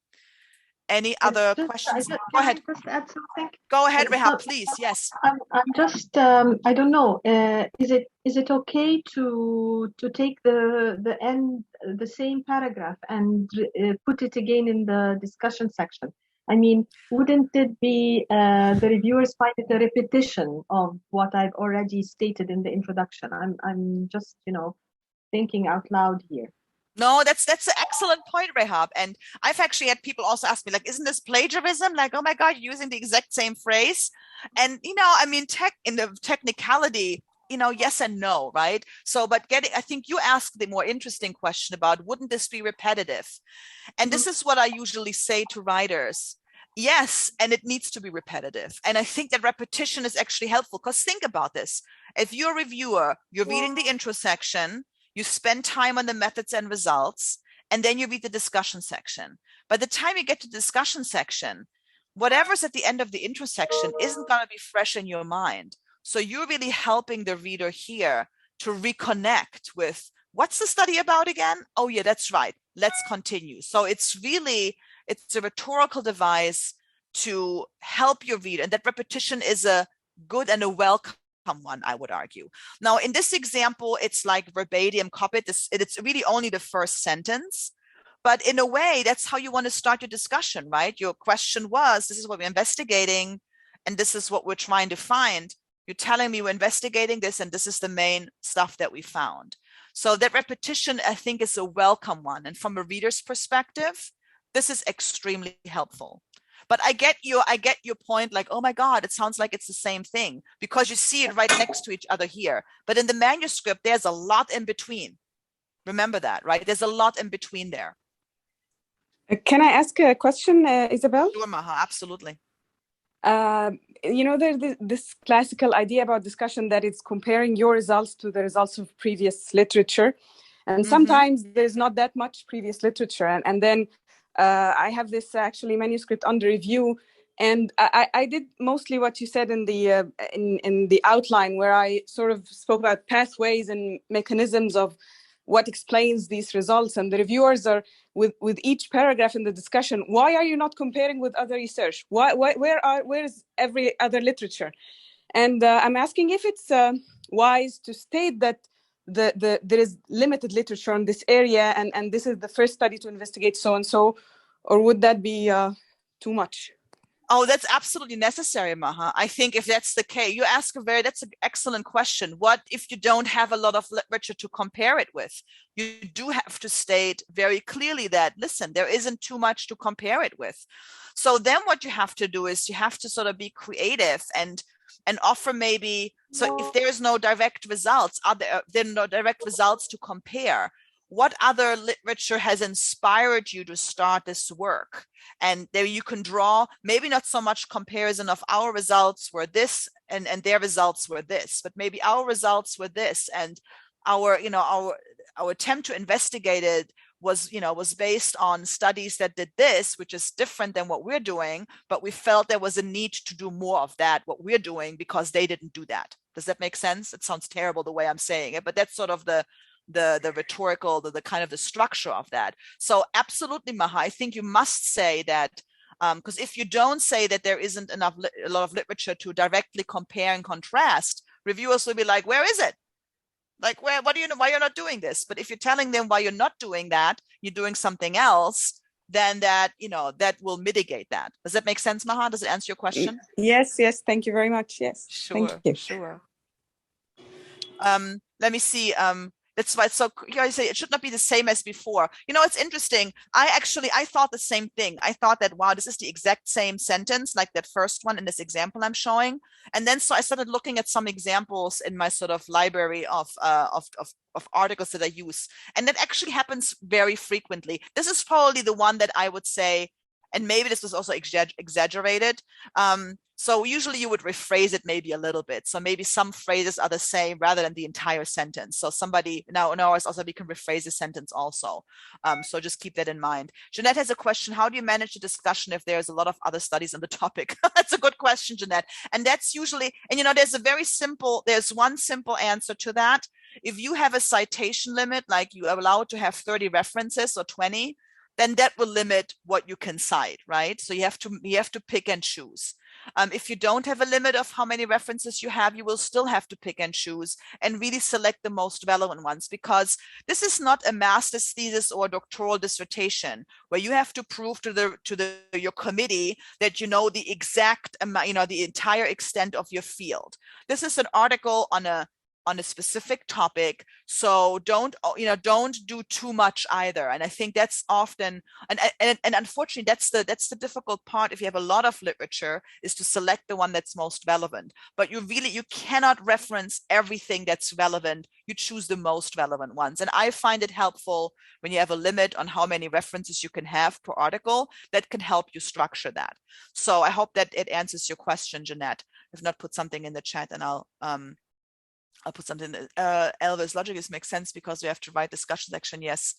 Speaker 1: Any other questions? Go ahead.
Speaker 3: Just add something?
Speaker 1: Go ahead, Rehab, please. Yes.
Speaker 3: I'm just I don't know. Is it okay to take the end, the same paragraph, and put it again in the discussion section? I mean, wouldn't it be the reviewers find it a repetition of what I've already stated in the introduction? I'm just thinking out loud here.
Speaker 1: No, that's an excellent point, Rehab. And I've actually had people also ask me, isn't this plagiarism? Oh my God, you're using the exact same phrase. And, in the technicality, yes and no, right? So, but I think you asked the more interesting question about, wouldn't this be repetitive? And this is what I usually say to writers. Yes, and it needs to be repetitive. And I think that repetition is actually helpful, because think about this. If you're a reviewer, you're reading the intro section, you spend time on the methods and results, and then you read the discussion section. By the time you get to the discussion section, whatever's at the end of the intro section isn't going to be fresh in your mind. So you're really helping the reader here to reconnect with, what's the study about again? Oh yeah, that's right. Let's continue. So it's a rhetorical device to help your reader. And that repetition is a good and a welcome one, I would argue. Now, in this example, it's like verbatim copied. It's really only the first sentence, but in a way, that's how you want to start your discussion, right? Your question was, this is what we're investigating, and this is what we're trying to find. You're telling me we're investigating this, and this is the main stuff that we found. So that repetition, I think, is a welcome one. And from a reader's perspective, this is extremely helpful. But I get your point, like, oh my God, it sounds like it's the same thing because you see it right next to each other here. But in the manuscript, there's a lot in between. Remember that, right? There's a lot in between there.
Speaker 4: Can I ask a question, Isabel?
Speaker 1: Sure, Maha, absolutely.
Speaker 4: There's this classical idea about discussion that it's comparing your results to the results of previous literature. And sometimes there's not that much previous literature. And then I have this actually manuscript under review. And I did mostly what you said in the outline, where I sort of spoke about pathways and mechanisms of what explains these results. And the reviewers are, with each paragraph in the discussion, why are you not comparing with other research? Where is every other literature? And I'm asking if it's wise to state that there is limited literature on this area, and this is the first study to investigate so and so, or would that be too much?
Speaker 1: Oh, that's absolutely necessary, Maha. I think if that's the case, that's an excellent question. What if you don't have a lot of literature to compare it with? You do have to state very clearly that, listen, there isn't too much to compare it with. So then what you have to do is you have to sort of be creative and offer maybe, so if there's no direct results, there are no direct results to compare, what other literature has inspired you to start this work? And there you can draw, maybe not so much comparison of our results were this and their results were this, but maybe our results were this, and our attempt to investigate it was based on studies that did this, which is different than what we're doing, but we felt there was a need to do more of that, what we're doing, because they didn't do that. Does that make sense? It sounds terrible the way I'm saying it, but that's sort of the rhetorical, the kind of the structure of that. So absolutely, Maha, I think you must say that, because if you don't say that there isn't a lot of literature to directly compare and contrast, reviewers will be like, where is it? Like, why you're not doing this? But if you're telling them why you're not doing that, you're doing something else, then that will mitigate that. Does that make sense, Maha? Does it answer your question?
Speaker 4: Yes. Thank you very much. Yes.
Speaker 1: Sure.
Speaker 4: Thank you.
Speaker 1: Sure. Let me see. That's why it's so, I say it should not be the same as before. It's interesting. I thought the same thing. I thought that, wow, this is the exact same sentence, like that first one in this example I'm showing. And then so I started looking at some examples in my sort of library of articles that I use. And that actually happens very frequently. This is probably the one that I would say, and maybe this was also exaggerated. So usually you would rephrase it maybe a little bit. So maybe some phrases are the same rather than the entire sentence. So now also we can rephrase the sentence also. So just keep that in mind. Jeanette has a question. How do you manage the discussion if there's a lot of other studies on the topic? That's a good question, Jeanette. And that's usually, and there's one simple answer to that. If you have a citation limit, like you are allowed to have 30 references or 20, then that will limit what you can cite, right? So you have to pick and choose. If you don't have a limit of how many references you have, you will still have to pick and choose and really select the most relevant ones, because this is not a master's thesis or a doctoral dissertation where you have to prove to your committee that you know the exact amount, the entire extent of your field. This is an article on a specific topic, so don't do too much either. And I think that's often, and unfortunately, that's the difficult part. If you have a lot of literature, is to select the one that's most relevant. But you cannot reference everything that's relevant. You choose the most relevant ones. And I find it helpful when you have a limit on how many references you can have per article. That can help you structure that. So I hope that it answers your question, Jeanette. If not, put something in the chat and I'll put something. Elvis, logic makes sense because we have to write discussion section. Yes.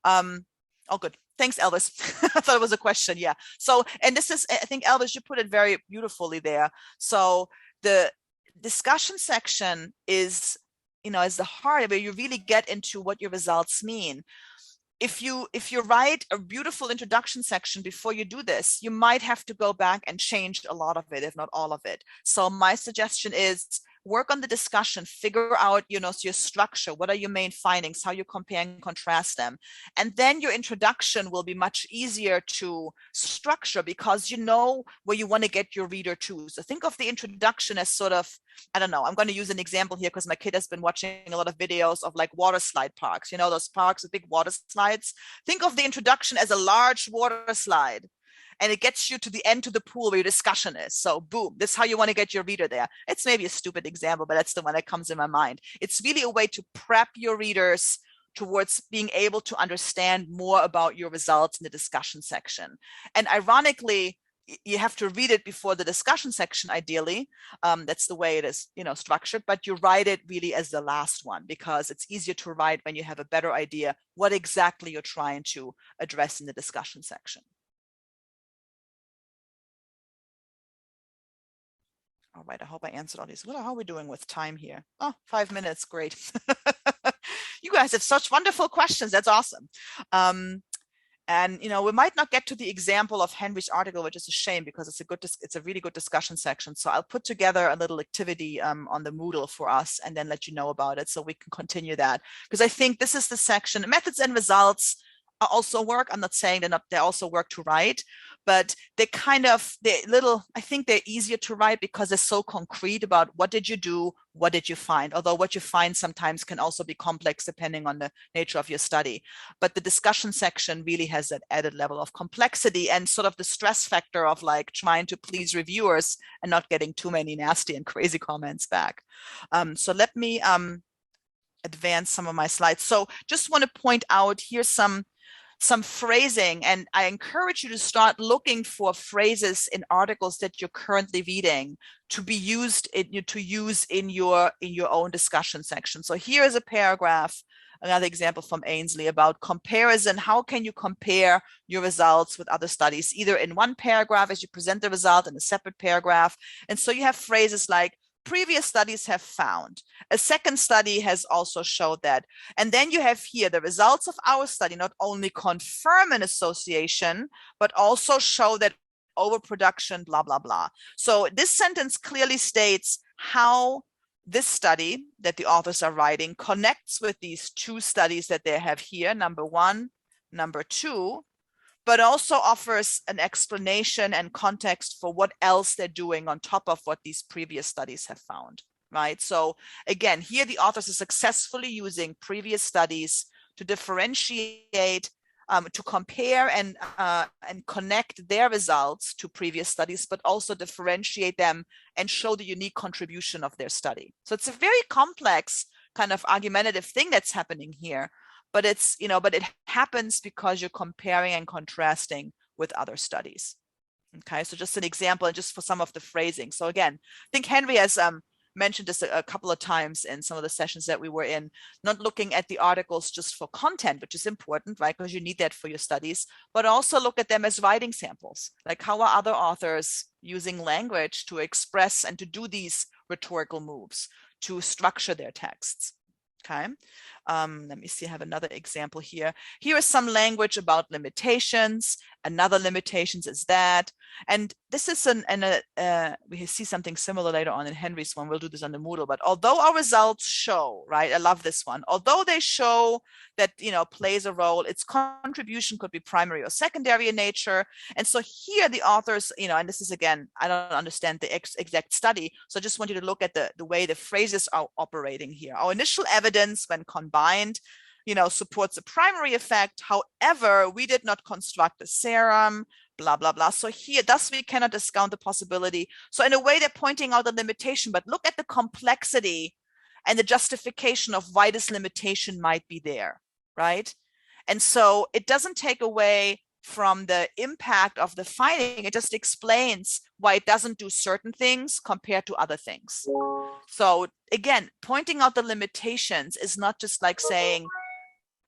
Speaker 1: Oh, good. Thanks, Elvis. I thought it was a question. Yeah. So, and this is, I think, Elvis, you put it very beautifully there. So the discussion section is, is the heart where you really get into what your results mean. If you write a beautiful introduction section before you do this, you might have to go back and change a lot of it, if not all of it. So my suggestion is work on the discussion, figure out, your structure. What are your main findings? How you compare and contrast them? And then your introduction will be much easier to structure because you know where you want to get your reader to. So think of the introduction as sort of, I don't know, I'm going to use an example here because my kid has been watching a lot of videos of like water slide parks, those parks with big water slides. Think of the introduction as a large water slide. and it gets you to the end of the pool where your discussion is. So boom, this is how you want to get your reader there. It's maybe a stupid example, but that's the one that comes in my mind. It's really a way to prep your readers towards being able to understand more about your results in the discussion section. And ironically, you have to read it before the discussion section, ideally. That's the way it is, structured, but you write it really as the last one because it's easier to write when you have a better idea what exactly you're trying to address in the discussion section. All right, I hope I answered all these. How are we doing with time here? Oh, 5 minutes, great. You guys have such wonderful questions. That's awesome. And we might not get to the example of Henry's article, which is a shame because it's a really good discussion section. So I'll put together a little activity on the Moodle for us and then let you know about it so we can continue that. Because I think this is the section. Methods and results also work. I'm not saying they also work to write, but I think they're easier to write because they're so concrete about what did you do, what did you find? Although what you find sometimes can also be complex depending on the nature of your study. But the discussion section really has that added level of complexity and sort of the stress factor of like trying to please reviewers and not getting too many nasty and crazy comments back. So let me advance some of my slides. So just want to point out here's some phrasing, and I encourage you to start looking for phrases in articles that you're currently reading to be used in your own discussion section. So here is a paragraph, another example from Ainsley about comparison. How can you compare your results with other studies, either in one paragraph as you present the result in a separate paragraph. And so you have phrases like previous studies have found. A second study has also showed that. And then you have here the results of our study not only confirm an association, but also show that overproduction, blah, blah, blah. So this sentence clearly states how this study that the authors are writing connects with these two studies that they have here, number one, number two, but also offers an explanation and context for what else they're doing on top of what these previous studies have found, right? So again, here the authors are successfully using previous studies to differentiate, to compare and connect their results to previous studies, but also differentiate them and show the unique contribution of their study. So it's a very complex kind of argumentative thing that's happening here. But but it happens because you're comparing and contrasting with other studies. Okay, so just an example and just for some of the phrasing. So again, I think Henry has mentioned this a couple of times in some of the sessions that we were in, not looking at the articles just for content, which is important, right? Because you need that for your studies, but also look at them as writing samples. Like how are other authors using language to express and to do these rhetorical moves, to structure their texts? Okay, let me see, I have another example here. Here is some language about limitations. Another limitations is that. And this is we see something similar later on in Henry's one. We'll do this on the Moodle. But although our results show, right, I love this one. Although they show that, plays a role, its contribution could be primary or secondary in nature. And so here the authors, and this is again, I don't understand the exact study. So I just want you to look at the way the phrases are operating here. Our initial evidence when combined, supports a primary effect. However, we did not construct a serum, blah, blah, blah. So here, thus we cannot discount the possibility. So in a way, they're pointing out the limitation, but look at the complexity and the justification of why this limitation might be there, right? And so it doesn't take away from the impact of the finding. It just explains why it doesn't do certain things compared to other things. So again, pointing out the limitations is not just like saying,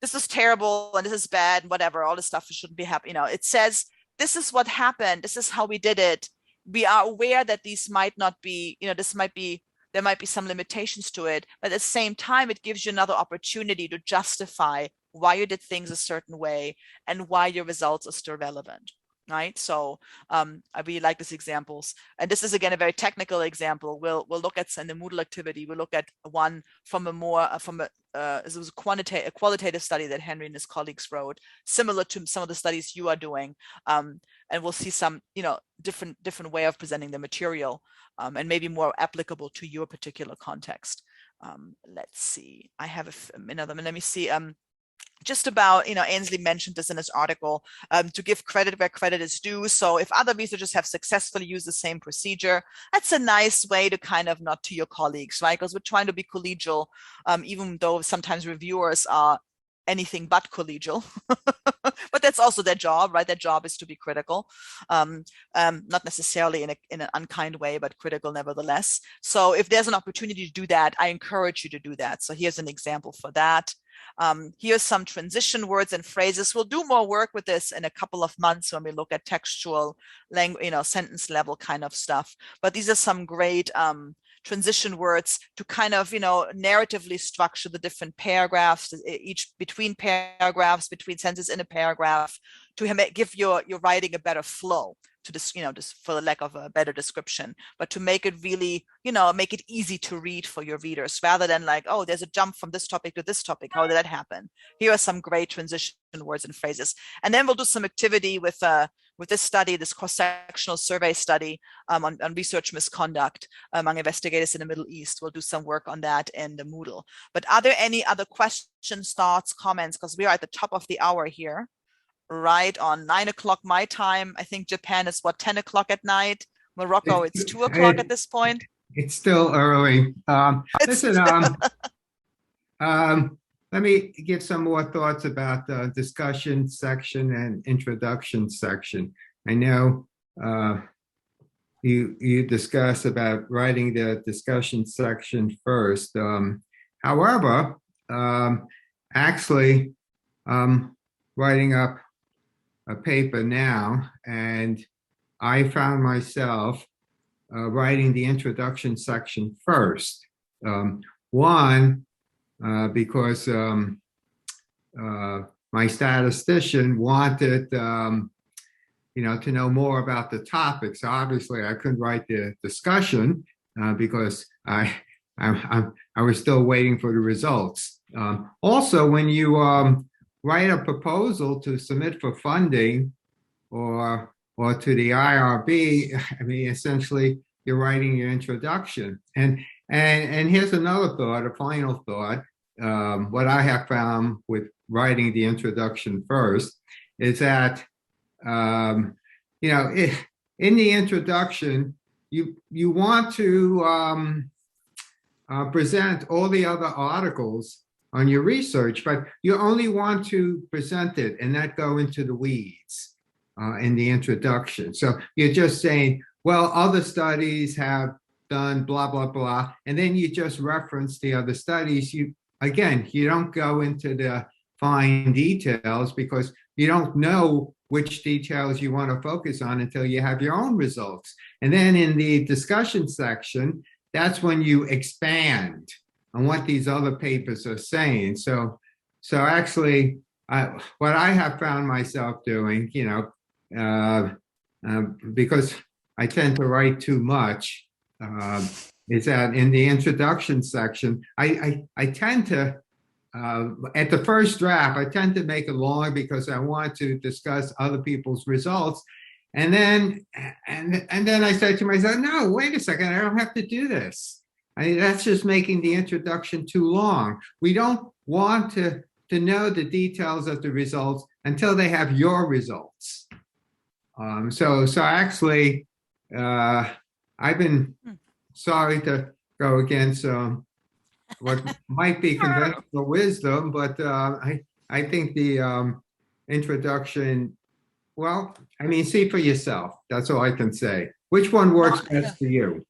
Speaker 1: this is terrible and this is bad and whatever, all this stuff shouldn't be happening. It says, this is what happened. This is how we did it. We are aware that these might not be, there might be some limitations to it, but at the same time, it gives you another opportunity to justify why you did things a certain way and why your results are still relevant. Right. So I really like these examples. And this is, again, a very technical example. We'll look at in the Moodle activity. We'll look at one from this was a qualitative study that Henry and his colleagues wrote, similar to some of the studies you are doing. And we'll see some, different way of presenting the material and maybe more applicable to your particular context. Let's see. I have another. Let me see. just about, Ainsley mentioned this in his article, to give credit where credit is due. So if other researchers have successfully used the same procedure, that's a nice way to kind of nod to your colleagues, right? Because we're trying to be collegial, even though sometimes reviewers are anything but collegial. But that's also their job, right? Their job is to be critical, not necessarily in an unkind way, but critical nevertheless. So if there's an opportunity to do that, I encourage you to do that. So here's an example for that. Here's some transition words and phrases. We'll do more work with this in a couple of months when we look at textual language, sentence level kind of stuff. But these are some great transition words to kind of, narratively structure the different paragraphs, each between paragraphs, between sentences in a paragraph, to give your writing a better flow, to just for the lack of a better description, but to make it really, make it easy to read for your readers, rather than like, oh, there's a jump from this topic to this topic. How did that happen? Here are some great transition words and phrases. And then we'll do some activity with this study, this cross-sectional survey study on research misconduct among investigators in the Middle East. We'll do some work on that in the Moodle. But are there any other questions, thoughts, comments? Because we are at the top of the hour here, right on 9 o'clock my time. I think Japan is 10 o'clock at night. Morocco, it's 2 o'clock at this point.
Speaker 2: It's still early. Listen, let me give some more thoughts about the discussion section and introduction section. I know you discussed about writing the discussion section first. However, actually, writing up a paper now, and I found myself writing the introduction section first. One, because my statistician wanted, to know more about the topic. So obviously, I couldn't write the discussion because I was still waiting for the results. Also, when you write a proposal to submit for funding or to the IRB, I mean, essentially, you're writing your introduction. And here's another thought, a final thought. What I have found with writing the introduction first is that, in the introduction, you want to present all the other articles on your research, but you only want to present it and not go into the weeds in the introduction. So you're just saying, well, other studies have done blah, blah, blah, and then you just reference the other studies. You don't go into the fine details because you don't know which details you want to focus on until you have your own results. And then in the discussion section, that's when you expand on what these other papers are saying. So actually, what I have found myself doing, because I tend to write too much, is that in the introduction section, I tend to, at the first draft, I tend to make it long because I want to discuss other people's results. And then I say to myself, no, wait a second, I don't have to do this. That's just making the introduction too long. We don't want to know the details of the results until they have your results. So actually, I've been sorry to go against what might be conventional wisdom, but I think the introduction, well, I mean, see for yourself. That's all I can say. Which one works best for you?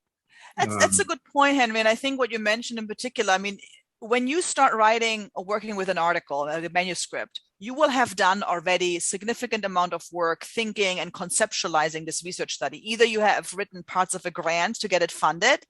Speaker 1: That's a good point, Henry. And I think what you mentioned in particular, I mean, when you start writing or working with an article, a manuscript, you will have done already a significant amount of work thinking and conceptualizing this research study. Either you have written parts of a grant to get it funded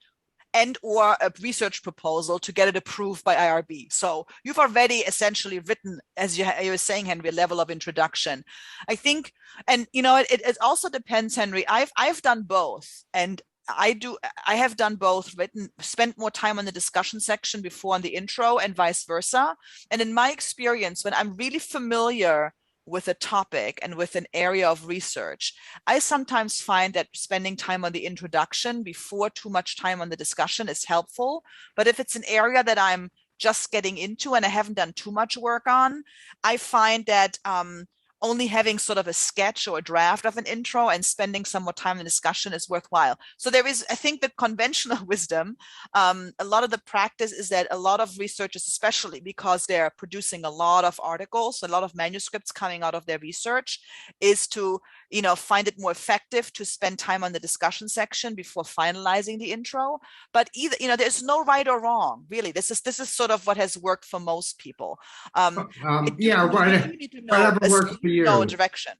Speaker 1: and or a research proposal to get it approved by IRB. So you've already essentially written, as you were saying, Henry, a level of introduction. I think, and it also depends, Henry. I've done both, and I have done both, spent more time on the discussion section before on the intro and vice versa. And in my experience, when I'm really familiar with a topic and with an area of research, I sometimes find that spending time on the introduction before too much time on the discussion is helpful. But if it's an area that I'm just getting into and I haven't done too much work on, I find that only having sort of a sketch or a draft of an intro and spending some more time in discussion is worthwhile. So there is, I think, the conventional wisdom. A lot of the practice is that a lot of researchers, especially because they're producing a lot of articles, a lot of manuscripts coming out of their research, is to, find it more effective to spend time on the discussion section before finalizing the intro. But either, there's no right or wrong, really. This is sort of what has worked for most people.
Speaker 2: Yeah,
Speaker 1: You need to
Speaker 2: whatever works for you.
Speaker 1: know a direction.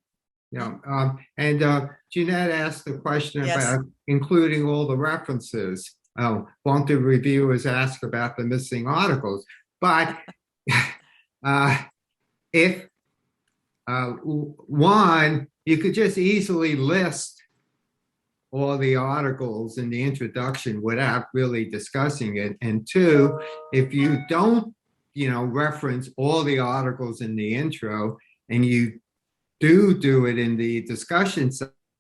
Speaker 2: Yeah, and Jeanette asked the question
Speaker 1: Yes.
Speaker 2: about including all the references. Won't the reviewers ask about the missing articles? But if one, you could just easily list all the articles in the introduction without really discussing it. And two, if you don't, reference all the articles in the intro and you do it in the discussion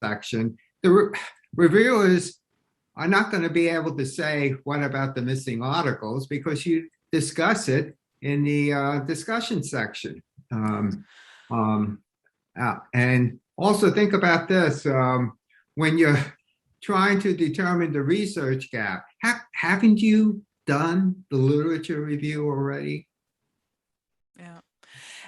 Speaker 2: section, the reviewers are not going to be able to say, what about the missing articles? Because you discuss it in the discussion section. And also think about this, when you're trying to determine the research gap, haven't you done the literature review already?
Speaker 1: Yeah.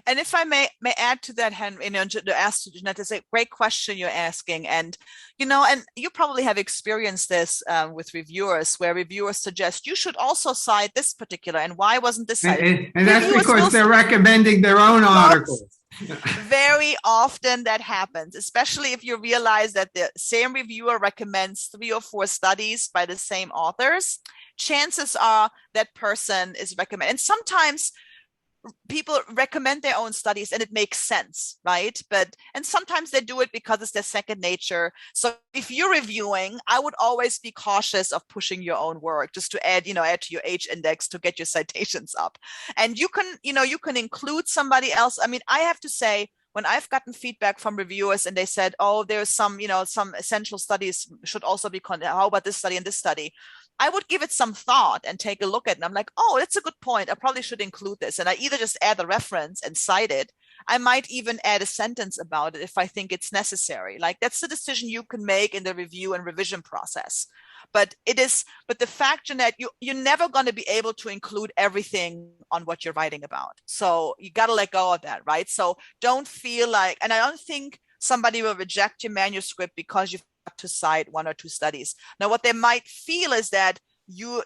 Speaker 1: And if I may add to that, Henry, to ask Jeanette, it's a great question you're asking. And, and you probably have experienced this with reviewers, where reviewers suggest you should also cite this particular, and why wasn't this cited?
Speaker 2: And that's because they're recommending their own articles.
Speaker 1: Very often that happens, especially if you realize that the same reviewer recommends 3 or 4 studies by the same authors. Chances are that person is recommended. And sometimes people recommend their own studies and it makes sense, right? And sometimes they do it because it's their second nature. So if you're reviewing, I would always be cautious of pushing your own work, just to add to your H index to get your citations up. And you can include somebody else. I mean, I have to say, when I've gotten feedback from reviewers and they said, oh, there's some essential studies should also be, how about this study and this study? I would give it some thought and take a look at it. And I'm like, oh, that's a good point. I probably should include this. And I either just add the reference and cite it. I might even add a sentence about it if I think it's necessary. Like, that's the decision you can make in the review and revision process. But the fact, Jeanette, you're never going to be able to include everything on what you're writing about. So you got to let go of that, right? So don't feel like, and I don't think somebody will reject your manuscript because you've to cite 1 or 2 studies. Now, what they might feel is that your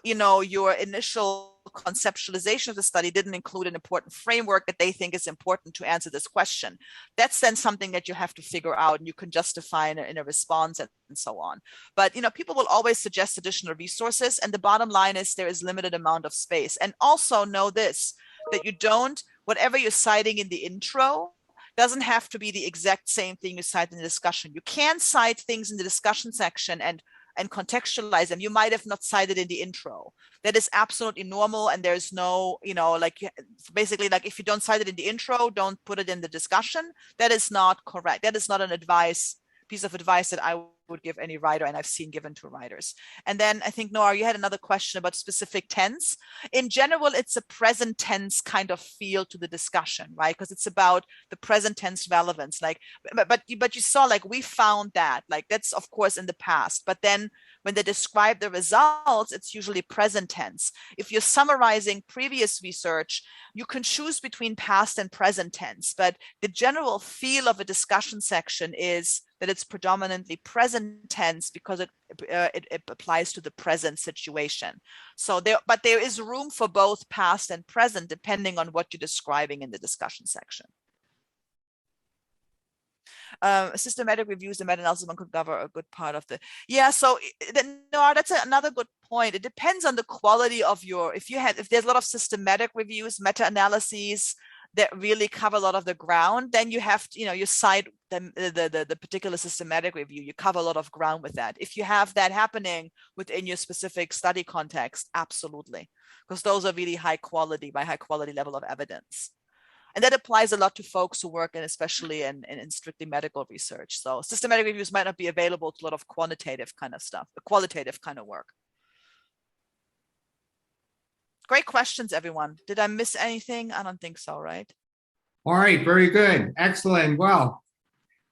Speaker 1: initial conceptualization of the study didn't include an important framework that they think is important to answer this question. That's then something that you have to figure out, and you can justify in a response and so on. But people will always suggest additional resources, and the bottom line is there is limited amount of space. And also know this, that whatever you're citing in the intro doesn't have to be the exact same thing you cite in the discussion. You can cite things in the discussion section and contextualize them. You might have not cited in the intro. That is absolutely normal. And there's no, basically, like, if you don't cite it in the intro, don't put it in the discussion. That is not correct. That is not an piece of advice that I would give any writer, and I've seen given to writers. And then I think, Nora, you had another question about specific tense. In general, it's a present tense kind of feel to the discussion, right? Because it's about the present tense relevance. Like, but you saw, like, we found that, like, that's of course in the past, but then when they describe the results, it's usually present tense. If you're summarizing previous research, you can choose between past and present tense, but the general feel of a discussion section is that it's predominantly present tense because it applies to the present situation. So there is room for both past and present depending on what you're describing in the discussion section. Systematic reviews and meta-analysis one could cover a good part of so that's another good point. It depends on the quality of if there's a lot of systematic reviews, meta-analyses that really cover a lot of the ground, then you have to, you cite the particular systematic review. You cover a lot of ground with that. If you have that happening within your specific study context, absolutely, because those are really high quality level of evidence. And that applies a lot to folks who work especially in strictly medical research. So systematic reviews might not be available to a lot of quantitative kind of stuff, qualitative kind of work. Great questions, everyone. Did I miss anything? I don't think so, right?
Speaker 2: All right, very good. Excellent. Well,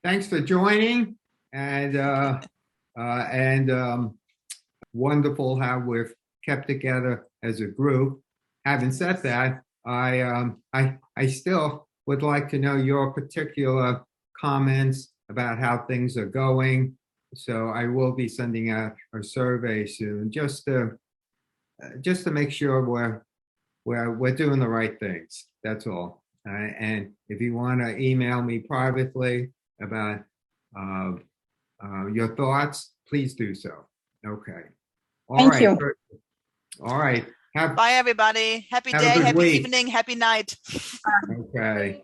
Speaker 2: thanks for joining, and wonderful how we've kept together as a group. Having said that, I still would like to know your particular comments about how things are going. So I will be sending out a survey soon, just to make sure we're doing the right things. That's all. And if you want to email me privately about your thoughts, please do so. Okay.
Speaker 4: Thank you.
Speaker 2: All right.
Speaker 1: Bye, everybody. Happy
Speaker 2: Have a
Speaker 1: day,
Speaker 2: good
Speaker 1: happy
Speaker 2: week.
Speaker 1: evening, happy night.
Speaker 2: Okay.